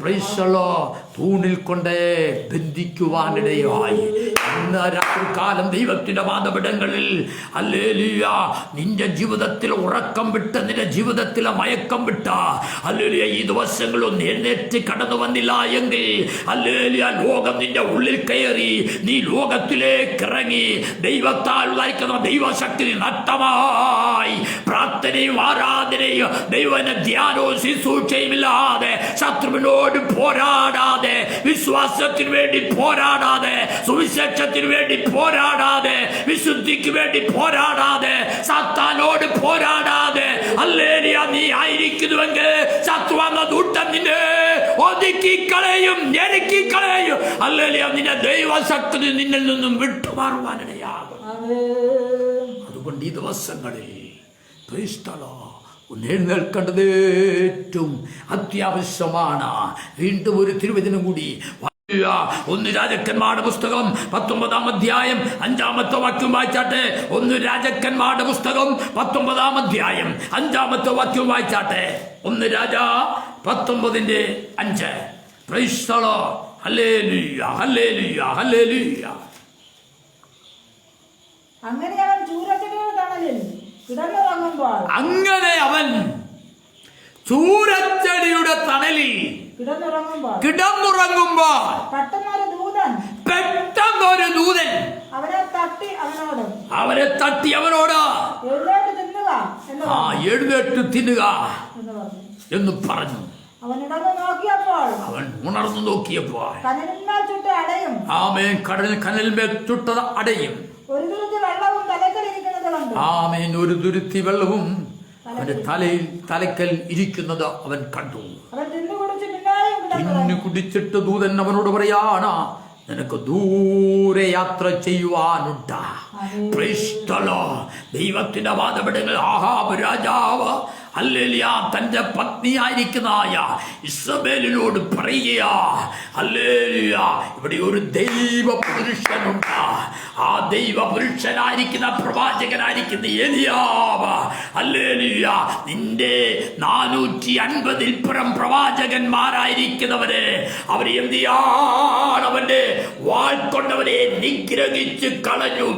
പ്രൈസ് ദി ലോർഡ്, തൂണിൽ കൊണ്ട് ബന്ധിക്കുവാനിടയായി. ഇന്ന് രാത്രികാലം ദൈവത്തിന്റെ പാദപീഠങ്ങളിൽ, ഹല്ലേലൂയ, നിന്റെ ജീവിതത്തിൽ ഉറക്കം വിട്ട്, നിന്റെ ജീവിതത്തിലെ മയക്കം വിട്ട, ഹല്ലേലൂയ, ഈ ദിവസങ്ങളൊന്നും എഴുന്നേറ്റ് കടന്നു വന്നില്ല എങ്കിൽ, ഹല്ലേലൂയ, ലോകം നിന്റെ ഉള്ളിൽ കയറി, നീ ലോകത്തിലേക്ക് ഇറങ്ങി, ദൈവത്താൽ നയിക്കുന്ന ദൈവശക്തി നഷ്ടമായി. പ്രാർത്ഥനയും ആരാധനയും ദൈവന ധ്യാനവും ശുശ്രൂഷയും ഇല്ലാതെ, ശത്രുവിനോട് പോരാടാതെ, വിശ്വാസത്തിന് വേണ്ടി പോരാടാതെ, സുവിശേഷത്തിന് വേണ്ടി പോരാടാതെ, വിശുദ്ധിക്ക് വേണ്ടി പോരാടാതെ, സാത്താനോട് പോരാടാതെ, ഹല്ലേലൂയ, നീ ആയിരിക്കുന്നുവെങ്കിൽ ശത്രുവെന്ന ദൂതൻ നിന്നെ ഒതുക്കിക്കളയും, ഞെരുക്കിക്കളയും. ഹല്ലേലൂയ, നിന്റെ ദൈവശക്തി നിന്നിൽ നിന്നും വിട്ടുമാറുവാനിടയാകും. അതുകൊണ്ട് ഈ ദിവസങ്ങളിൽ എഴുന്നേൽക്കേണ്ടത് ഏറ്റവും അത്യാവശ്യമാണ്. വീണ്ടും ഒരു തിരുവചനം കൂടി ഒന്ന് രാജാക്കന്മാരുടെ പുസ്തകം 19-ാം അധ്യായം 5-ാമത്തെ വാക്യം വായിച്ചാട്ടെ. ഒന്ന് രാജാക്കന്മാരുടെ പുസ്തകം 19-ാം അധ്യായം 5-ാമത്തെ വാക്യം വായിച്ചാട്ടെ. ഒന്ന് Raja 19:5. Price the lord. Hallelujah, hallelujah, hallelujah. അങ്ങനെ അവൻ ചൂരച്ചെടിയുടെ തണലിൽ കിടന്നുറങ്ങുമ്പോൾ ചൂരച്ചെടിയുടെ തണലിൽ കിടന്നുറങ്ങുമ്പോൾ പെട്ടെന്നൊരു ദൂതൻ അവനെ തട്ടി അവനോട് എഴുന്നേറ്റ് തിന്നുക എന്ന് പറഞ്ഞു. അവൻ ഉണർന്നു നോക്കിയപ്പോൾ ആമേൻ കനലിന്മേൽ ചുട്ടത് അടയും. ആമേൻ ഒരു തുരുത്തി വെള്ളവും അവന്റെ തലക്കൽ ഇരിക്കുന്നത് അവൻ കണ്ടു. തിന്നു കുടിച്ചിട്ട് ദൂതൻ അവനോട് പറയാണ്, നിനക്ക് ദൂരെ യാത്ര ചെയ്യുവാനുണ്ട്. ദൈവത്തിന്റെ വാദപടങ്ങൾ ആഹാബ് രാജാവ് ഹല്ലേലൂയ തന്റെ പത്നിയായിരിക്കുന്നതായ ഇസബേലിനോട് പറയുക, ഹല്ലേലൂയ ഇവിടെ ഒരു ദൈവ പുരുഷനുണ്ട്. ആ ദൈവ പുരുഷനായിരിക്കുന്ന പ്രവാചകനായിരിക്കുന്ന ഏലിയാവ്, ഹല്ലേലൂയ നിന്റെ 450-ൽ പരം പ്രവാചകന്മാരായിരിക്കുന്നവരെ അവരെ എന്തിയാണ് അവന്റെ വാൾ കൊണ്ടവരെ നിഗ്രഹിച്ച് കളഞ്ഞു.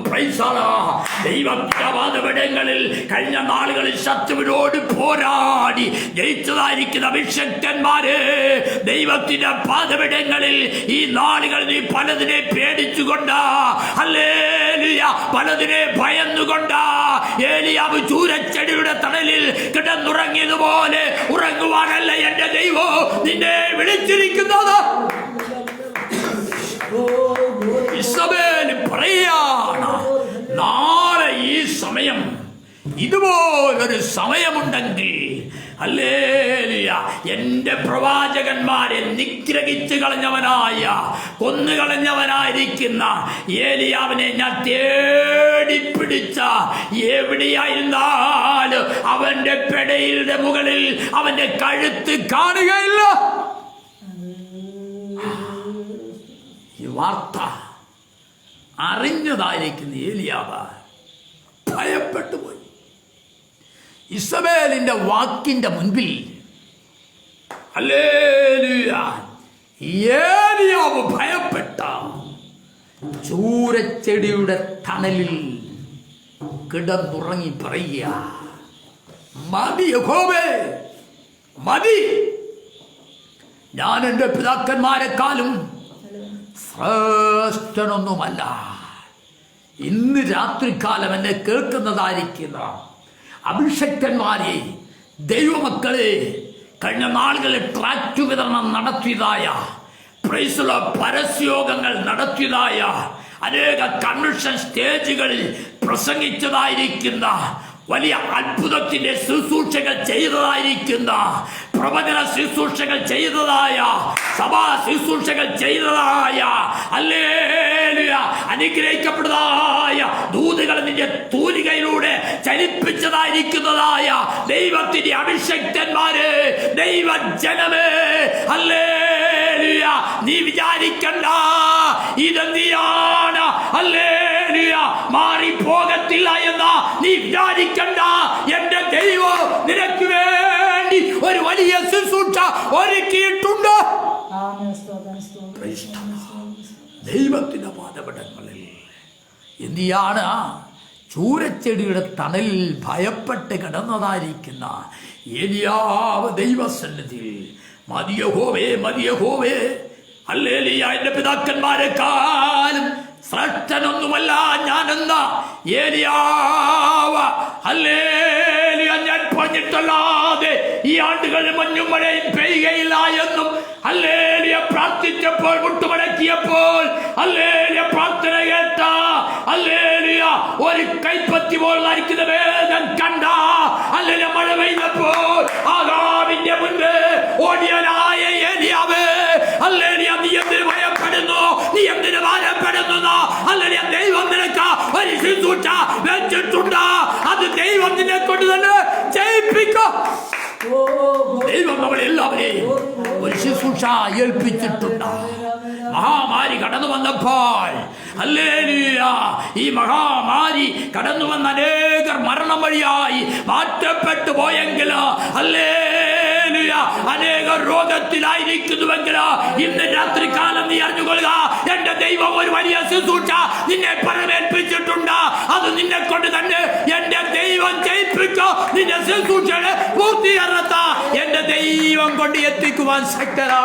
ദൈവത്തിന്റെ വാദപടങ്ങളിൽ കഴിഞ്ഞ നാളുകളിൽ ശത്രുവിനോട് പോരാടി ജയിച്ചതായിരിക്കുന്ന അഭിഷക്തന്മാരെ, ദൈവത്തിന്റെ പാദപീഠങ്ങളിൽ ഈ നാളുകൾ നീ പലതിനെ പേടിച്ചുകൊണ്ട്, ഹല്ലേലൂയ പലതിനെ ഭയന്നുകൊണ്ട് ഏലിയാവ് ചൂരച്ചെടിയുടെ തണലിൽ കിടന്നുറങ്ങിയതുപോലെ ഉറങ്ങുവാനല്ല എന്റെ ദൈവം നിന്നെ വിളിച്ചിരിക്കുന്നത്. ഇസബേൽ പറയാണ്, നാളെ ഈ സമയം ഇതുപോലൊരു സമയമുണ്ടെങ്കിൽ ഹല്ലേലൂയ എന്റെ പ്രവാചകന്മാരെ നിഗ്രഹിച്ചു കളഞ്ഞവനായ കൊന്നുകളഞ്ഞവനായിരിക്കുന്ന ഏലിയാവിനെ ഞാൻ തേടിപ്പിടിച്ച എവിടെയായിരുന്നാലും അവന്റെ പെടയുടെ മുകളിൽ അവന്റെ കഴുത്ത് കാണുകയില്ല. ഈ വാർത്ത അറിഞ്ഞതായിരിക്കുന്ന ഏലിയാവ് ഭയപ്പെട്ടു പോയി. ഇസബേലിന്റെ വാക്കിന്റെ മുൻപിൽ ഹല്ലേലൂയ ഏലിയാവ് ഭയപ്പെട്ട ചൂരച്ചെടിയുടെ തണലിൽ കിടന്നുറങ്ങി പറയുക, മതി യഹോവേ മതി, ഞാൻ എൻ്റെ പിതാക്കന്മാരെക്കാളും ശ്രേഷ്ഠനൊന്നുമല്ല. ഇന്ന് രാത്രികാലം എന്നെ കേൾക്കുന്നതായിരിക്കുന്ന അഭിഷക്തന്മാരെ, ദൈവമക്കളെ, കഴിഞ്ഞ നാളുകളിൽ ട്രാക്ട് വിതരണം നടത്തിയതായ പരസ്യോഗങ്ങൾ നടത്തിയതായ അനേക കൺവെൻഷൻ സ്റ്റേജുകളിൽ പ്രസംഗിച്ചതായിരിക്കുന്ന വലിയ അത്ഭുതത്തിന്റെ ശുശ്രൂഷകൾ ചെയ്തതായിരിക്കുന്ന പ്രവചന ശുശ്രൂഷകൾ ചെയ്തതായ സഭാ ശുശ്രൂഷകൾ ചെയ്തതായ ഹല്ലേലൂയ അനുഗ്രഹിക്കപ്പെട്ടതായ ദൂതുകൾ നിന്റെ തൂലികയിലൂടെ ചലിപ്പിച്ചതായിരിക്കുന്നതായ ദൈവത്തിന്റെ അഭിഷക്തന്മാരെ, ദൈവജനമേ, ഹല്ലേലൂയ നീ വിചാരിക്കണ്ട ഇതെന്തിയാണ് ഹല്ലേലൂയ മാറിപ്പോകത്തില്ല എന്ന് നീ വിചാരിക്കണ്ട. എന്റെ ദൈവം നിനക്ക് വേണ്ടി ഒരു വലിയ ശുശ്രൂഷ ഒരുക്കിയിട്ടുണ്ട്. ദൈവത്തിന്റെ പാദപീഠങ്ങളിൽ എന്തിയാണ് ചൂരച്ചെടിയുടെ തണലിൽ ഭയപ്പെട്ട് കിടന്നതായിരിക്കുന്ന ഏലിയാവ് ദൈവസന്നിധിയിൽ മതിയഹോവേ മതിയഹോവേ, ഹല്ലേലൂയ എന്റെ പിതാക്കന്മാരെക്കാളും ശ്രേഷ്ഠനൊന്നുമല്ല ഞാനെന്ന ഏലിയാവ്, ഹല്ലേലൂയ ഞാൻ പറഞ്ഞിട്ടല്ലാതെ ഈ ആണ്ടുകളിൽ മഞ്ഞും മഴയും പെയ്യുകയില്ല എന്നും ഹല്ലേലൂയ പ്രാർത്ഥിച്ചപ്പോൾ മുട്ടുമടക്കിയപ്പോൾ ഹല്ലേലൂയ പ്രാർത്ഥന കേട്ട ഹല്ലേലൂയ ഒരു കൈപ്പത്തി പോലായിരിക്കുന്ന വേദം കണ്ട ഹല്ലേലൂയ മഴ പെയ്തപ്പോൾ ആകാവിന്റെ മുൻപ് ഓടിയനായ ഏലിയാവ്, ഹല്ലേലൂയ നീ എന്തിന് ഭയപ്പെടുന്നു, നീ എന്തിന് ഭാരപ്പെടുന്നു, ഹല്ലേലൂയ ദൈവം നിനക്ക് ഒരു ശുശ്രൂഷ വെച്ചിട്ടുണ്ട്, അത് ദൈവം നിന്നെ കൊണ്ട് തന്നെ ജയിപ്പിക്കും. ദൈവം നമ്മളെല്ലാവരെയും ഒരു ശുശ്രൂഷ ഏൽപ്പിച്ചിട്ടുണ്ട്. മഹാമാരി കടന്നു വന്നപ്പോൾ ഹല്ലേലൂയ, ഈ മഹാമാരി കടന്നു വന്ന അനേകർ മരണം വഴിയായി മാറ്റപ്പെട്ടു പോയെങ്കിൽ ഹല്ലേലൂയ, അനേകർ രോഗത്തിലായിരിക്കുന്നുവെങ്കിൽ ഇന്ന് രാത്രികാലം നീ അറിഞ്ഞുകൊള്ളുക, എന്റെ ദൈവം ഒരു വലിയ ശുശ്രൂഷ നിന്നെ പരമേൽപ്പിച്ചിട്ടുണ്ട്. അത് നിന്നെ കൊണ്ട് തന്നെ എന്റെ ദൈവം ചെയ്യിപ്പിക്കോ. നിന്റെ ശുശ്രൂഷയുടെ പൂർത്തീകരണത്ത എന്റെ ദൈവം കൊണ്ട് എത്തിക്കുവാൻ ശക്തരാ.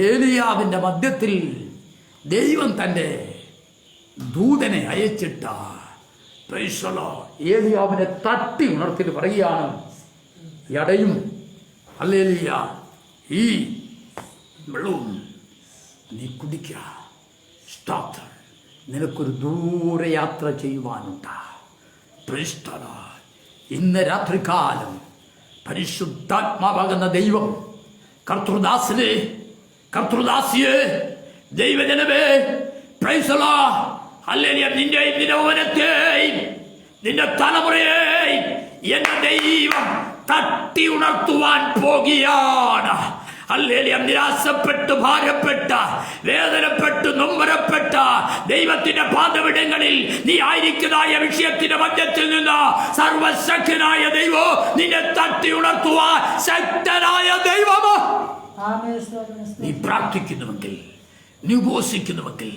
ഏലിയാവിന്റെ മധ്യത്തിൽ ദൈവം തന്റെ ദൂതനെ അയച്ചിട്ട ഏലിയാവിനെ തട്ടി ഉണർത്തിട്ട് പറയുകയാണ്, എടയും ഹല്ലേലൂയ, ഈ വെള്ളവും നീ കുടിക്കുക. സ്തോത്രം. നിനക്കൊരു ദൂരയാത്ര ചെയ്യുവാനുണ്ട്. ഇന്ന് രാത്രികാലം പരിശുദ്ധാത്മാവാകുന്ന ദൈവം കർത്തൃദാസിയെ ദൈവജനമേ ഹല്ലേലൂയ, നിന്റെയും നിന്റെ ഭവനത്തെയും നിന്റെ തലമുറയെയും എന്റെ ദൈവം തട്ടി ഉണർത്തുവാൻ പോകുകയാണ്. ഹല്ലേലൂയ, നിരാശപ്പെട്ട് ഭാരപ്പെട്ട വേദനപ്പെട്ട് നൊമ്പരപ്പെട്ട ദൈവത്തിന്റെ പാദവിടങ്ങളിൽ നീ ആയിരിക്കുന്നതായ വിഷയത്തിന്റെ മധ്യത്തിൽ നിന്ന് സർവശക്തനായ ദൈവം നിന്നെ തട്ടി ഉണർത്തുവാൻ ശക്തനായ ദൈവമോ. നീ പ്രാർത്ഥിക്കുന്നുവെങ്കിൽ, നീ ഉപവസിക്കുന്നുവെങ്കിൽ,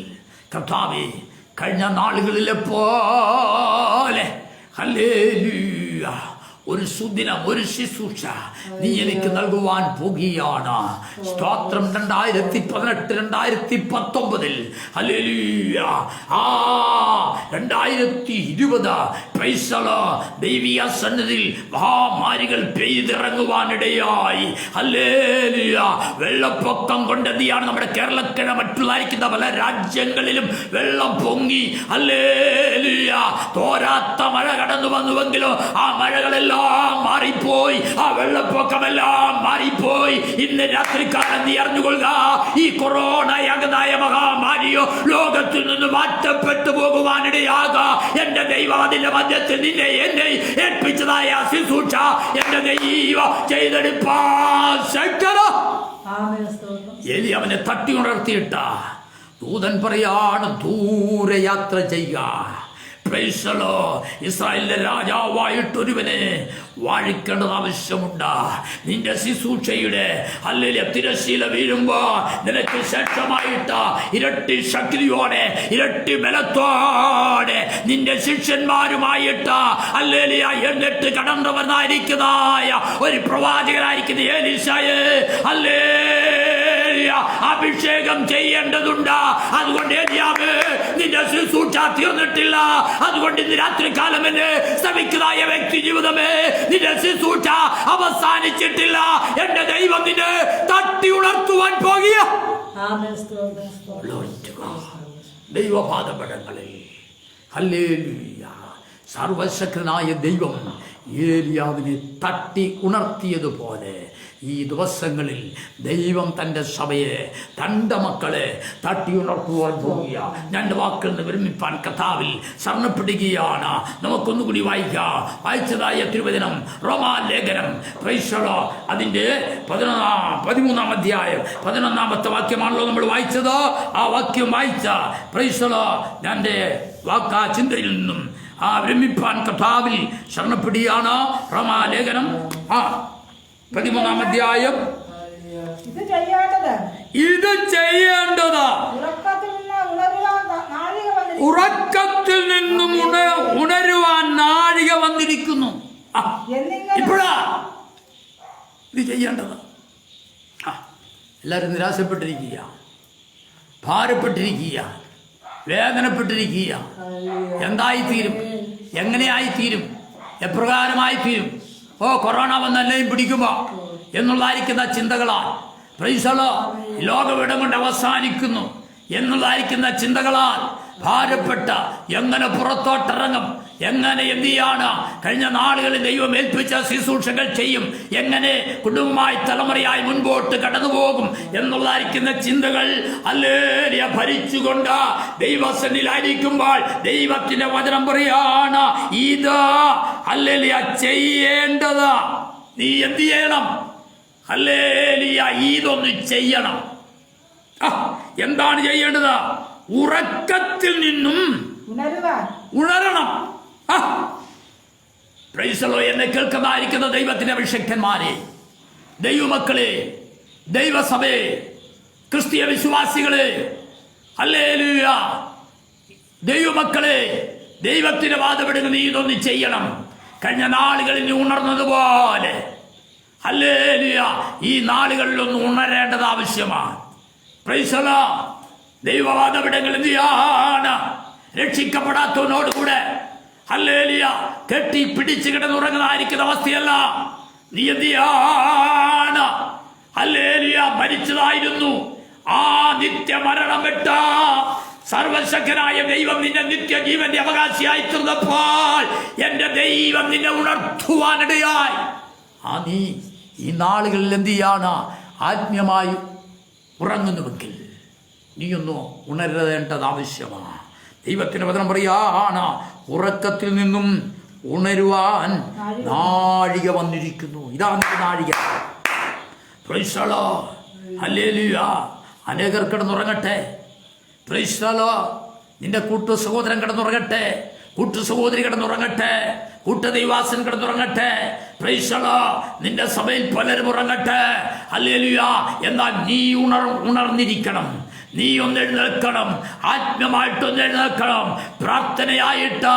കർത്താവേ, കഴിഞ്ഞ നാളുകളിലെ പോലെ ഹല്ലേലൂയ ഒരു സുദിനം, ഒരു ശുശ്രൂഷ നീ എനിക്ക് നൽകുവാൻ പോകുകയാണ്. സ്തോത്രം. 2018 2019 ഹല്ലേലൂയ, 2020 ദൈവിക സന്നിധിയിൽ മഹാമാരികൾ പെയ്തിറങ്ങുവാനിടയായി. ഹല്ലേലൂയ, വെള്ളപ്പൊക്കം കൊണ്ടെന്തിയാണ് നമ്മുടെ കേരളത്തിലെ മറ്റുള്ളായിരിക്കുന്ന പല രാജ്യങ്ങളിലും വെള്ളം പൊങ്ങി. ഹല്ലേലൂയ, തോരാത്ത മഴ കടന്നു വന്നുവെങ്കിലോ ആ മഴകളെല്ലാം മാറിപ്പോയി, ആ വെള്ളപ്പൊക്കമെല്ലാം മാറിപ്പോയി. ഇന്ന് രാത്രികാലം നീ അറിഞ്ഞുകൊള്ളുക, ഈ കൊറോണയാകുന്നായ മഹാമാരിയോ ലോകത്തിൽ നിന്ന് മാറ്റപ്പെട്ടു പോകുവാനിടയാക. എന്റെ ദൈവം അതിന്റെ മധ്യത്തിൽ നിന്നെ എന്നെ ഏൽപ്പിച്ചതായ ശുശ്രൂഷ എന്റെ ദൈവം ചെയ്തെടുപ്പാൻ ശക്തനാ. അവനെ തട്ടി ഉണർത്തിയിട്ട ദൂതൻ പറയാണ്, ദൂരയാത്ര ചെയ്യുക. ഇസ്രായേലിന്റെ രാജാവായിട്ടൊരുവനെ വാഴിക്കേണ്ടത് ആവശ്യമുണ്ട്. നിന്റെ ശുശ്രൂഷയുടെ ഹല്ലേലൂയ തിരശ്ശീല വീഴുമ്പോ നിനക്ക് ശക്തമായിട്ട് ഇരട്ടി ശക്തിയോടെ ഇരട്ടി ബലത്തോടെ നിന്റെ ശിഷ്യന്മാരുമായിട്ട് ഹല്ലേലൂയ എന്നിട്ട് കടന്നു വന്നായിരിക്കുന്നതായ ഒരു പ്രവാചകനായിരിക്കുന്ന ഏലീശയെ ഹല്ലേലൂയ അഭിഷേകം ചെയ്യേണ്ടതുണ്ട്. അതുകൊണ്ട് ഏലിയാവേ, നിന്റെ ശുശ്രൂഷ തീർന്നിട്ടില്ല. അതുകൊണ്ട് ഇന്ന് രാത്രികാലം എന്നെ ശ്രമിക്കുന്നതായ വ്യക്തി ജീവിതമേ, നിന്റെ ശുശ്രൂഷ അവസാനിച്ചിട്ടില്ല. എന്റെ ദൈവം നിന്നെ തട്ടി ഉണർത്തുവാൻ പോകുക. ദൈവപാദപടങ്ങളിൽ ഹല്ലേലൂയ, സർവശക്തനായ ദൈവം ഏലിയാവിനെ തട്ടി ഉണർത്തിയതുപോലെ ഈ ദിവസങ്ങളിൽ ദൈവം തൻ്റെ സഭയെ, തൻ്റെ മക്കളെ തട്ടി ഉണർത്തുവാൻ പോകുക. ഞാൻ വാക്കിൽ നിന്ന് വിരമിപ്പാൻ കർത്താവിൽ ശരണപ്പെടുകയാണ്. നമുക്കൊന്നുകൂടി വായിക്കാം. വായിച്ചതായ തിരുവചനം റോമാലേഖനം അതിൻ്റെ 13-ാം അധ്യായം 11-ാമത്തെ വാക്യമാണല്ലോ നമ്മൾ വായിച്ചത്. ആ വാക്യം വായിച്ച എൻ്റെ വാക്കാ ചിന്തയിൽ നിന്നും വിരമിപ്പാൻ കർത്താവിൽ ശരണപ്പെടുകയാണ്. റോമാലേഖനം 13-ാം അധ്യായം. ഇത് ചെയ്യേണ്ടത് ഉറക്കത്തിൽ നിന്നും ഉണരുവാൻ നാഴിക വന്നിരിക്കുന്നു. ഇപ്പോഴാ ഇത് ചെയ്യേണ്ടത്. എല്ലാവരും നിരാശപ്പെട്ടിരിക്കുക, ഭാരപ്പെട്ടിരിക്കുക, വേദനപ്പെട്ടിരിക്കുക. എന്തായിത്തീരും? എങ്ങനെയായിത്തീരും? എപ്രകാരമായിത്തീരും? കൊറോണ വന്നെല്ലാം പിടിക്കുമോ എന്നുള്ളതായിരിക്കുന്ന ചിന്തകളാൽ ലോകവിടം കൊണ്ട് അവസാനിക്കുന്നു എന്നുള്ളതായിരിക്കുന്ന ചിന്തകളാൽ ഭാരപ്പെട്ട എങ്ങനെ പുറത്തോട്ടിറങ്ങും, എങ്ങനെ എന്ത് ചെയ്യാണ്, കഴിഞ്ഞ നാളുകളിൽ ദൈവം ഏൽപ്പിച്ച ശുശ്രൂഷകൾ ചെയ്യും, എങ്ങനെ കുടുംബമായി തലമുറയായി മുൻപോട്ട് കടന്നു പോകും എന്നുള്ളതായിരിക്കുന്ന ചിന്തകൾ ഹല്ലേലൂയ ഭരിച്ചുകൊണ്ട് ദൈവസന്നിധിയിലായിരിക്കുമ്പോൾ ദൈവത്തിന്റെ വചനം പറയാണ്, ഇത് ഹല്ലേലൂയ ചെയ്യേണ്ടത് നീ എന്ത് ചെയ്യണം? ഹല്ലേലൂയ, ഇതൊന്ന് ചെയ്യണം. എന്താണ് ചെയ്യേണ്ടത്? ഉറക്കത്തിൽ നിന്നും ഉണരണം. Price the Lord. എന്നെ കേൾക്കുന്നതായിരിക്കുന്ന ദൈവത്തിന്റെ അഭിഷിക്തന്മാരെ, ദൈവമക്കളെ, ദൈവസഭയെ, ക്രിസ്തീയ വിശ്വാസികളെ, ഹല്ലേലൂയ, ദൈവമക്കളെ, ദൈവത്തിന്റെ വാദപ്പെടുന്ന നീ ഇതൊന്ന് ചെയ്യണം. കഴിഞ്ഞ നാളുകളിൽ നീ ഉണർന്നതുപോലെ ഹല്ലേലൂയ ഈ നാളുകളിലൊന്ന് ഉണരേണ്ടത് ആവശ്യമാണ്. Price the Lord. ദൈവവാദവിടങ്ങൾ എന്ത് ചെയ്യാണ്? രക്ഷിക്കപ്പെടാത്തവനോടുകൂടെ ഹല്ലേലൂയ കെട്ടി പിടിച്ച് കിടന്നുറങ്ങുന്നതായിരിക്കുന്ന അവസ്ഥയല്ല. നീ എന്ത് ചെയ്യാണ്? ഹല്ലേലൂയ മരിച്ചതായിരുന്നു. ആ നിത്യമരണം വിട്ട സർവശക്തനായ ദൈവം നിന്നെ നിത്യജീവന്റെ അവകാശിയായി തീർന്നപ്പോൾ എന്റെ ദൈവം നിന്നെ ഉണർത്തുവാനിടയായി. നീ ഈ നാളുകളിൽ എന്ത് ചെയ്യാണ്? ആത്മീയമായി ഉറങ്ങുന്നുവെങ്കിൽ നീയൊന്ന് ഉണരേണ്ടത് ആവശ്യമാണ്. ദൈവത്തിന്റെ വചനം പറയാണ്, ഉറക്കത്തിൽ നിന്നും ഉണരുവാൻ നാഴിക വന്നിരിക്കുന്നു. ഇതാണ് നാഴിക. Price the lord. ഹല്ലേലൂയ. അനേകർ കിടന്നുറങ്ങട്ടെ. Praise the lord. നിന്റെ കൂട്ടു സഹോദരൻ കിടന്നുറങ്ങട്ടെ, കൂട്ടു സഹോദരി കിടന്നുറങ്ങട്ടെ, കൂട്ടദൈവാസൻ കിടന്നുറങ്ങട്ടെ. Praise the lord. നിന്റെ സഭയിൽ പലരും ഉറങ്ങട്ടെ. ഹല്ലേലൂയ. എന്നാൽ നീ ഉണർന്നിരിക്കണം. നീ ഒന്ന് എഴുന്നേൽക്കണം. ആത്മീയമായിട്ടൊന്ന് എഴുന്നേൽക്കണം. പ്രാർത്ഥനയായിട്ട്,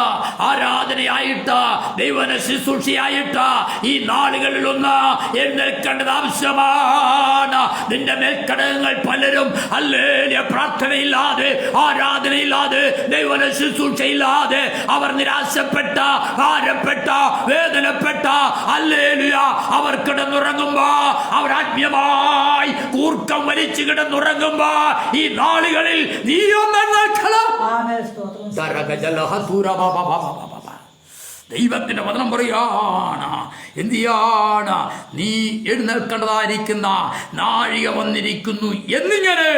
ആരാധനയായിട്ട്, ദൈവന ശുശ്രൂഷയായിട്ട് ഈ നാളുകളിലൊന്ന് എഴുന്നേൽക്കേണ്ടത് ആവശ്യമാണ്. നിന്റെ മേൽക്കടകങ്ങൾ പലരും ഹല്ലേലൂയ പ്രാർത്ഥനയില്ലാതെ, ആരാധനയില്ലാതെ, ദൈവന ശുശ്രൂഷയില്ലാതെ അവർ നിരാശപ്പെട്ട, ഭാരപ്പെട്ട, വേദനപ്പെട്ട ഹല്ലേലൂയ അവർ കിടന്നുറങ്ങുമ്പോ, അവർ ആത്മീയമായി കൂർക്കം വലിച്ചു കിടന്നുറങ്ങുമ്പോ ഈ നാളുകളിൽ ദൈവത്തിന്റെ വചനം പറയാണ്, എന്ത് ചെയ്യാണ്? നീ എഴുന്നേൽക്കേണ്ടതായിരിക്കുന്ന നാഴിക വന്നിരിക്കുന്നു എന്നിങ്ങനെ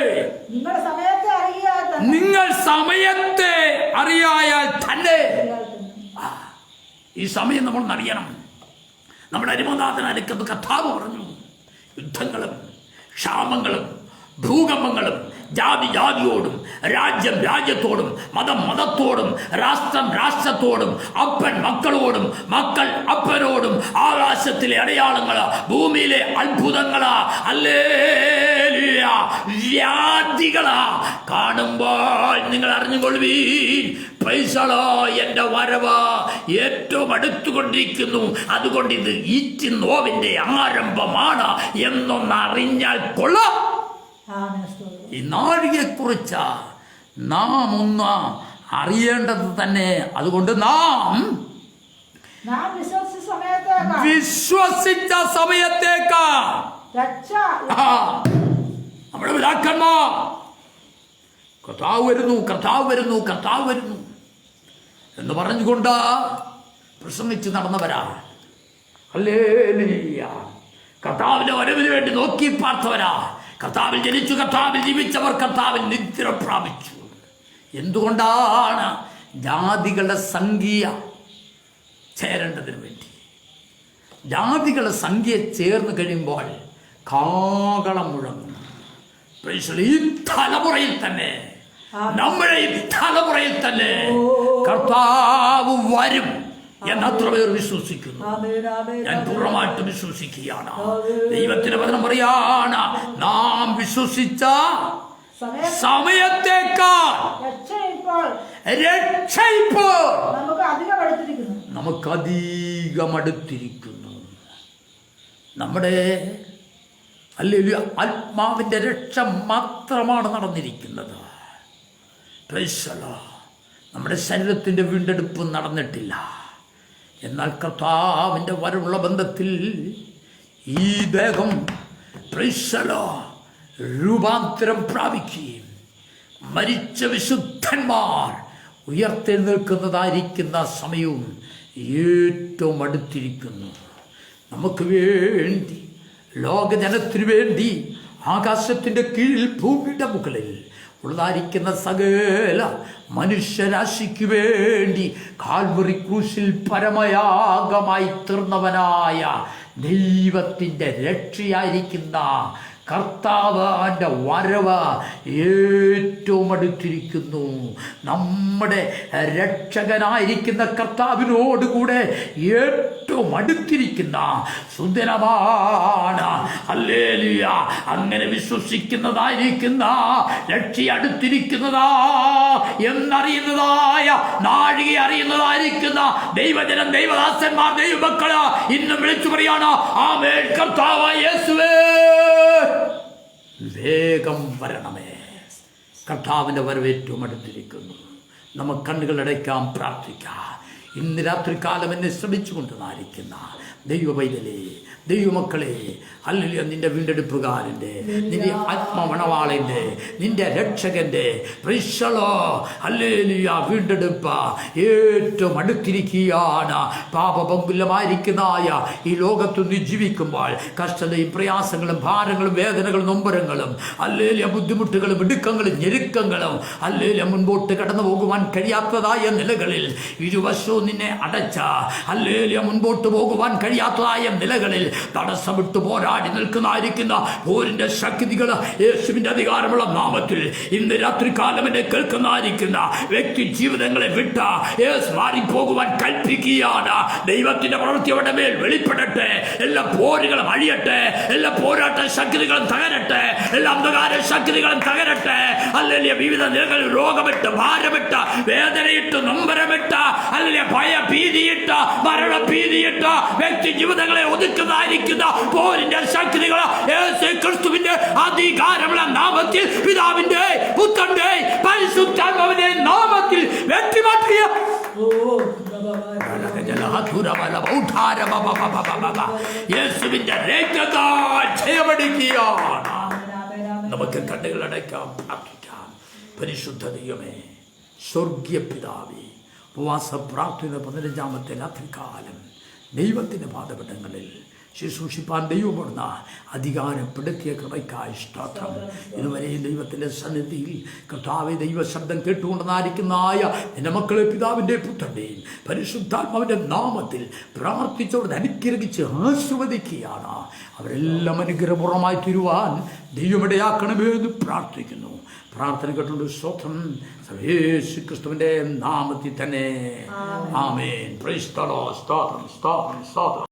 നിങ്ങൾ സമയത്തെ അറിയായാൽ തന്നെ. ഈ സമയം നമ്മൾ അറിയണം. നമ്മുടെ അരിമനാഥനടുക്കത്ത് കർത്താവ് പറഞ്ഞു, യുദ്ധങ്ങളും ക്ഷാമങ്ങളും ഭൂകമ്പങ്ങളും ജാതി ജാതിയോടും രാജ്യം രാജ്യത്തോടും മതം മതത്തോടും രാഷ്ട്രം രാഷ്ട്രത്തോടും അപ്പൻ മക്കളോടും മക്കൾ അപ്പനോടും ആകാശത്തിലെ അടയാളങ്ങള് ഭൂമിയിലെ അത്ഭുതങ്ങളാ ഹല്ലേലൂയ വ്യാധികളാ കാണുമ്പോൾ നിങ്ങൾ അറിഞ്ഞുകൊള്ളുവീൻ. പൈസളോ എന്റെ വരവ് ഏറ്റവും അടുത്തുകൊണ്ടിരിക്കുന്നു. അതുകൊണ്ട് ഇത് ഈറ്റി നോവിന്റെ ആരംഭമാണ് എന്നൊന്നറിഞ്ഞാൽ കൊള്ളാം. ഈ നാഴികയെക്കുറിച്ച് നാം ഒന്ന് അറിയേണ്ടത് തന്നെ. അതുകൊണ്ട് നാം വിശ്വസിച്ച സമയത്തേക്ക് നമ്മുടെ പിതാക്കന്മാർ കർത്താവ് വരുന്നു, കർത്താവ് വരുന്നു, കർത്താവ് വരുന്നു എന്ന് പറഞ്ഞുകൊണ്ട് പ്രസംഗിച്ച് നടന്നവരാ. ഹല്ലേലൂയ. കർത്താവിന്റെ വരവിന് വേണ്ടി നോക്കി പാർത്തവരാ. കർത്താവിൽ ജനിച്ചു, കർത്താവിൽ ജീവിച്ചവർ കർത്താവിൽ നിദ്ര പ്രാപിച്ചു. എന്തുകൊണ്ടാണ്? ജാതികളുടെ സംഖ്യ ചേരേണ്ടതിന് വേണ്ടി. ജാതികളുടെ സംഖ്യ ചേർന്ന് കഴിയുമ്പോൾ കാഹളം മുഴങ്ങും. ഈ തലമുറയിൽ തന്നെ, നമ്മുടെ ഈ തലമുറയിൽ തന്നെ കർത്താവ് വരും എന്നത്ര പേർ വിശ്വസിക്കുന്നു. ഞാൻ പൂർണ്ണമായിട്ട് വിശ്വസിക്കുകയാണ്. ദൈവത്തിന്റെ വചനം പറയാണ്, നാം വിശ്വസിച്ച സമയത്തേക്കാൾ രക്ഷ ഇപ്പോൾ നമുക്കധികം അടുത്തിരിക്കുന്നു. നമ്മുടെ ഹല്ലേലൂയ ആത്മാവിന്റെ രക്ഷ മാത്രമാണ് നടന്നിരിക്കുന്നത്. Price the Lord. നമ്മുടെ ശരീരത്തിന്റെ വീണ്ടെടുപ്പ് നടന്നിട്ടില്ല. എന്നാൽ കർത്താവിൻ്റെ വരവുള്ള ബന്ധത്തിൽ ഈ ദേഹം പ്രൈസ് ദി ലോർഡ് രൂപാന്തരം പ്രാപിക്കുകയും മരിച്ച വിശുദ്ധന്മാർ ഉയർത്തെഴുന്നേൽക്കുന്നതായിരിക്കുന്ന സമയവും ഏറ്റവും അടുത്തിരിക്കുന്നു. നമുക്ക് വേണ്ടി, ലോകജനത്തിനു വേണ്ടി, ആകാശത്തിൻ്റെ കീഴിൽ ഭൂമിയുടെ മുകളിൽ ഉള്ളതായിരിക്കുന്ന സകല മനുഷ്യരാശിക്ക് വേണ്ടി കാൽവറി ക്രൂശിൽ പരമയാഗമായി തീർന്നവനായ ദൈവത്തിൻ്റെ രക്ഷയായിരിക്കുന്ന കർത്താവിൻ്റെ വരവ് ഏറ്റവും അടുത്തിരിക്കുന്നു. നമ്മുടെ രക്ഷകനായിരിക്കുന്ന കർത്താവിനോടുകൂടെ ഏറ്റവും അടുത്തിരിക്കുന്ന സുദിനമാണ്. ഹല്ലേലൂയ. അങ്ങനെ വിശ്വസിക്കുന്നതായിരിക്കുന്ന രക്ഷ അടുത്തിരിക്കുന്നതാ എന്നറിയുന്നതായ നാഴിക അറിയുന്നതായിരിക്കുന്ന ദൈവജനം, ദൈവദാസന്മാർ, ദൈവമക്കള് ഇന്നും വിളിച്ചു പറയാണ്, ആമേൻ. കർത്താവായ യേശുവേ, വേഗം വരണമേ. കർത്താവിൻ്റെ വരവ് ഏറ്റവും അടുത്തിരിക്കുന്നു. നമുക്ക് കണ്ണുകളടയ്ക്കാം, പ്രാർത്ഥിക്കാം. ഇന്ന് രാത്രികാലം എന്നെ ശ്രമിച്ചുകൊണ്ടുവന്നായിരിക്കുന്ന ദൈവവൈതലേ, ദൈവമക്കളെ, ഹല്ലേലൂയ, നിന്റെ വീണ്ടെടുപ്പുകാരൻ്റെ, നിന്റെ ആത്മമണവാളൻ്റെ, നിന്റെ രക്ഷകൻ്റെ ഹല്ലേലൂയ വീണ്ടെടുപ്പ് ഏറ്റവും അടുത്തിരിക്കുകയാണ്. പാപപങ്കുലമായിരിക്കുന്നതായ ഈ ലോകത്തു നീ ജീവിക്കുമ്പോൾ കഷ്ടതയും പ്രയാസങ്ങളും ഭാരങ്ങളും വേദനകളും നൊമ്പരങ്ങളും ഹല്ലേലൂയ ബുദ്ധിമുട്ടുകളും ഇടുക്കങ്ങളും ഞെരുക്കങ്ങളും ഹല്ലേലൂയ മുൻപോട്ട് കടന്നു പോകുവാൻ കഴിയാത്തതായ നിലകളിൽ ഇരുവശവും നിന്നെ അടച്ച ഹല്ലേലൂയ മുൻപോട്ട് പോകുവാൻ കഴിയാത്തതായ നിലകളിൽ തടസ്സമിട്ട് പോരാടി നിൽക്കുന്നതായിരിക്കുന്ന പോരിന്റെ ശക്തികൾ യേശുവിന്റെ അധികാരമുള്ള നാമത്തിൽ ഇന്ന് രാത്രികാലം എന്നെ കേൾക്കുന്നതായിരിക്കുന്ന വ്യക്തി ജീവിതങ്ങളെ വിട്ട മാറിപ്പോകുവാൻ കൽപ്പിക്കുകയാണ്. ദൈവത്തിന്റെ പ്രവൃത്തി അവരുടെ മേൽ വെളിപ്പെടട്ടെ. എല്ലാ പോരുകളും അഴിയട്ടെ. എല്ലാ പോരാട്ട ശക്തികളും തകരട്ടെ. എല്ലാ അന്ധകാര ശക്തികളും തകരട്ടെ. അല്ലെങ്കിൽ വിവിധ നിലകളിൽ രോഗമിട്ട്, ഭാരമിട്ട്, വേദനയിട്ട്, നൊമ്പരമിട്ട്, അല്ലെങ്കിൽ ഭയ ഭീതിയിട്ട്, മരണ ഭീതിയിട്ട് വ്യക്തി ജീവിതങ്ങളെ ഒതുക്കുന്നതായിരിക്കുന്ന പോരിന്റെ ശക്തികൾ യേശു ക്രിസ്തുവിന്റെ അധികാരമുള്ള നാമത്തിൽ പിതാവിന്റെ പുത്രന്റെ പരിശുദ്ധാത്മാവിന്റെ നാമത്തിൽ വെട്ടിമാറ്റിയ യേശുവിന്റെ ജയമടിക്കുകയാണ്. നമുക്ക് കണ്ണുകൾ അടയ്ക്കാം, പ്രാർത്ഥിക്കാം. പരിശുദ്ധ ദൈവമേ, സ്വർഗീയ പിതാവേ, ഉപവാസ പ്രാർത്ഥന 15-ാമത്തെ രാത്രികാലം ദൈവത്തിൻ്റെ പാദപീഠങ്ങളിൽ ശുശ്രൂഷിപ്പാൻ ദൈവപ്പെടുന്ന അധികാരപ്പെടുത്തിയ കൃപയ്ക്കായി സ്തോത്രം. ഇതുവരെയും ദൈവത്തിൻ്റെ സന്നിധിയിൽ കർത്താവേ ദൈവ ശബ്ദം കേട്ടുകൊണ്ടെന്നായിരിക്കുന്നതായ എൻ്റെ മക്കളെ പിതാവിൻ്റെ പുത്രൻ്റെയും പരിശുദ്ധാത്മാവിൻ്റെ നാമത്തിൽ പ്രാർത്ഥിച്ചവരുടെ അനുഗ്രഹിച്ച് ആശീർവദിക്കുകയാണ്. അവരെല്ലാം അനുഗ്രഹപൂർവ്വമായി തീരുവാൻ ദൈവമിടയാക്കണമേ എന്ന് പ്രാർത്ഥിക്കുന്നു. പ്രാർത്ഥന കേട്ടുകൊണ്ട് സ്തോത്രം. യേശു ക്രിസ്തുവിൻ്റെ നാമത്തിൽ തന്നെ ആമേൻ. Price the Lord. സ്തോത്രം, സ്തോത്രം, സ്തോത്രം.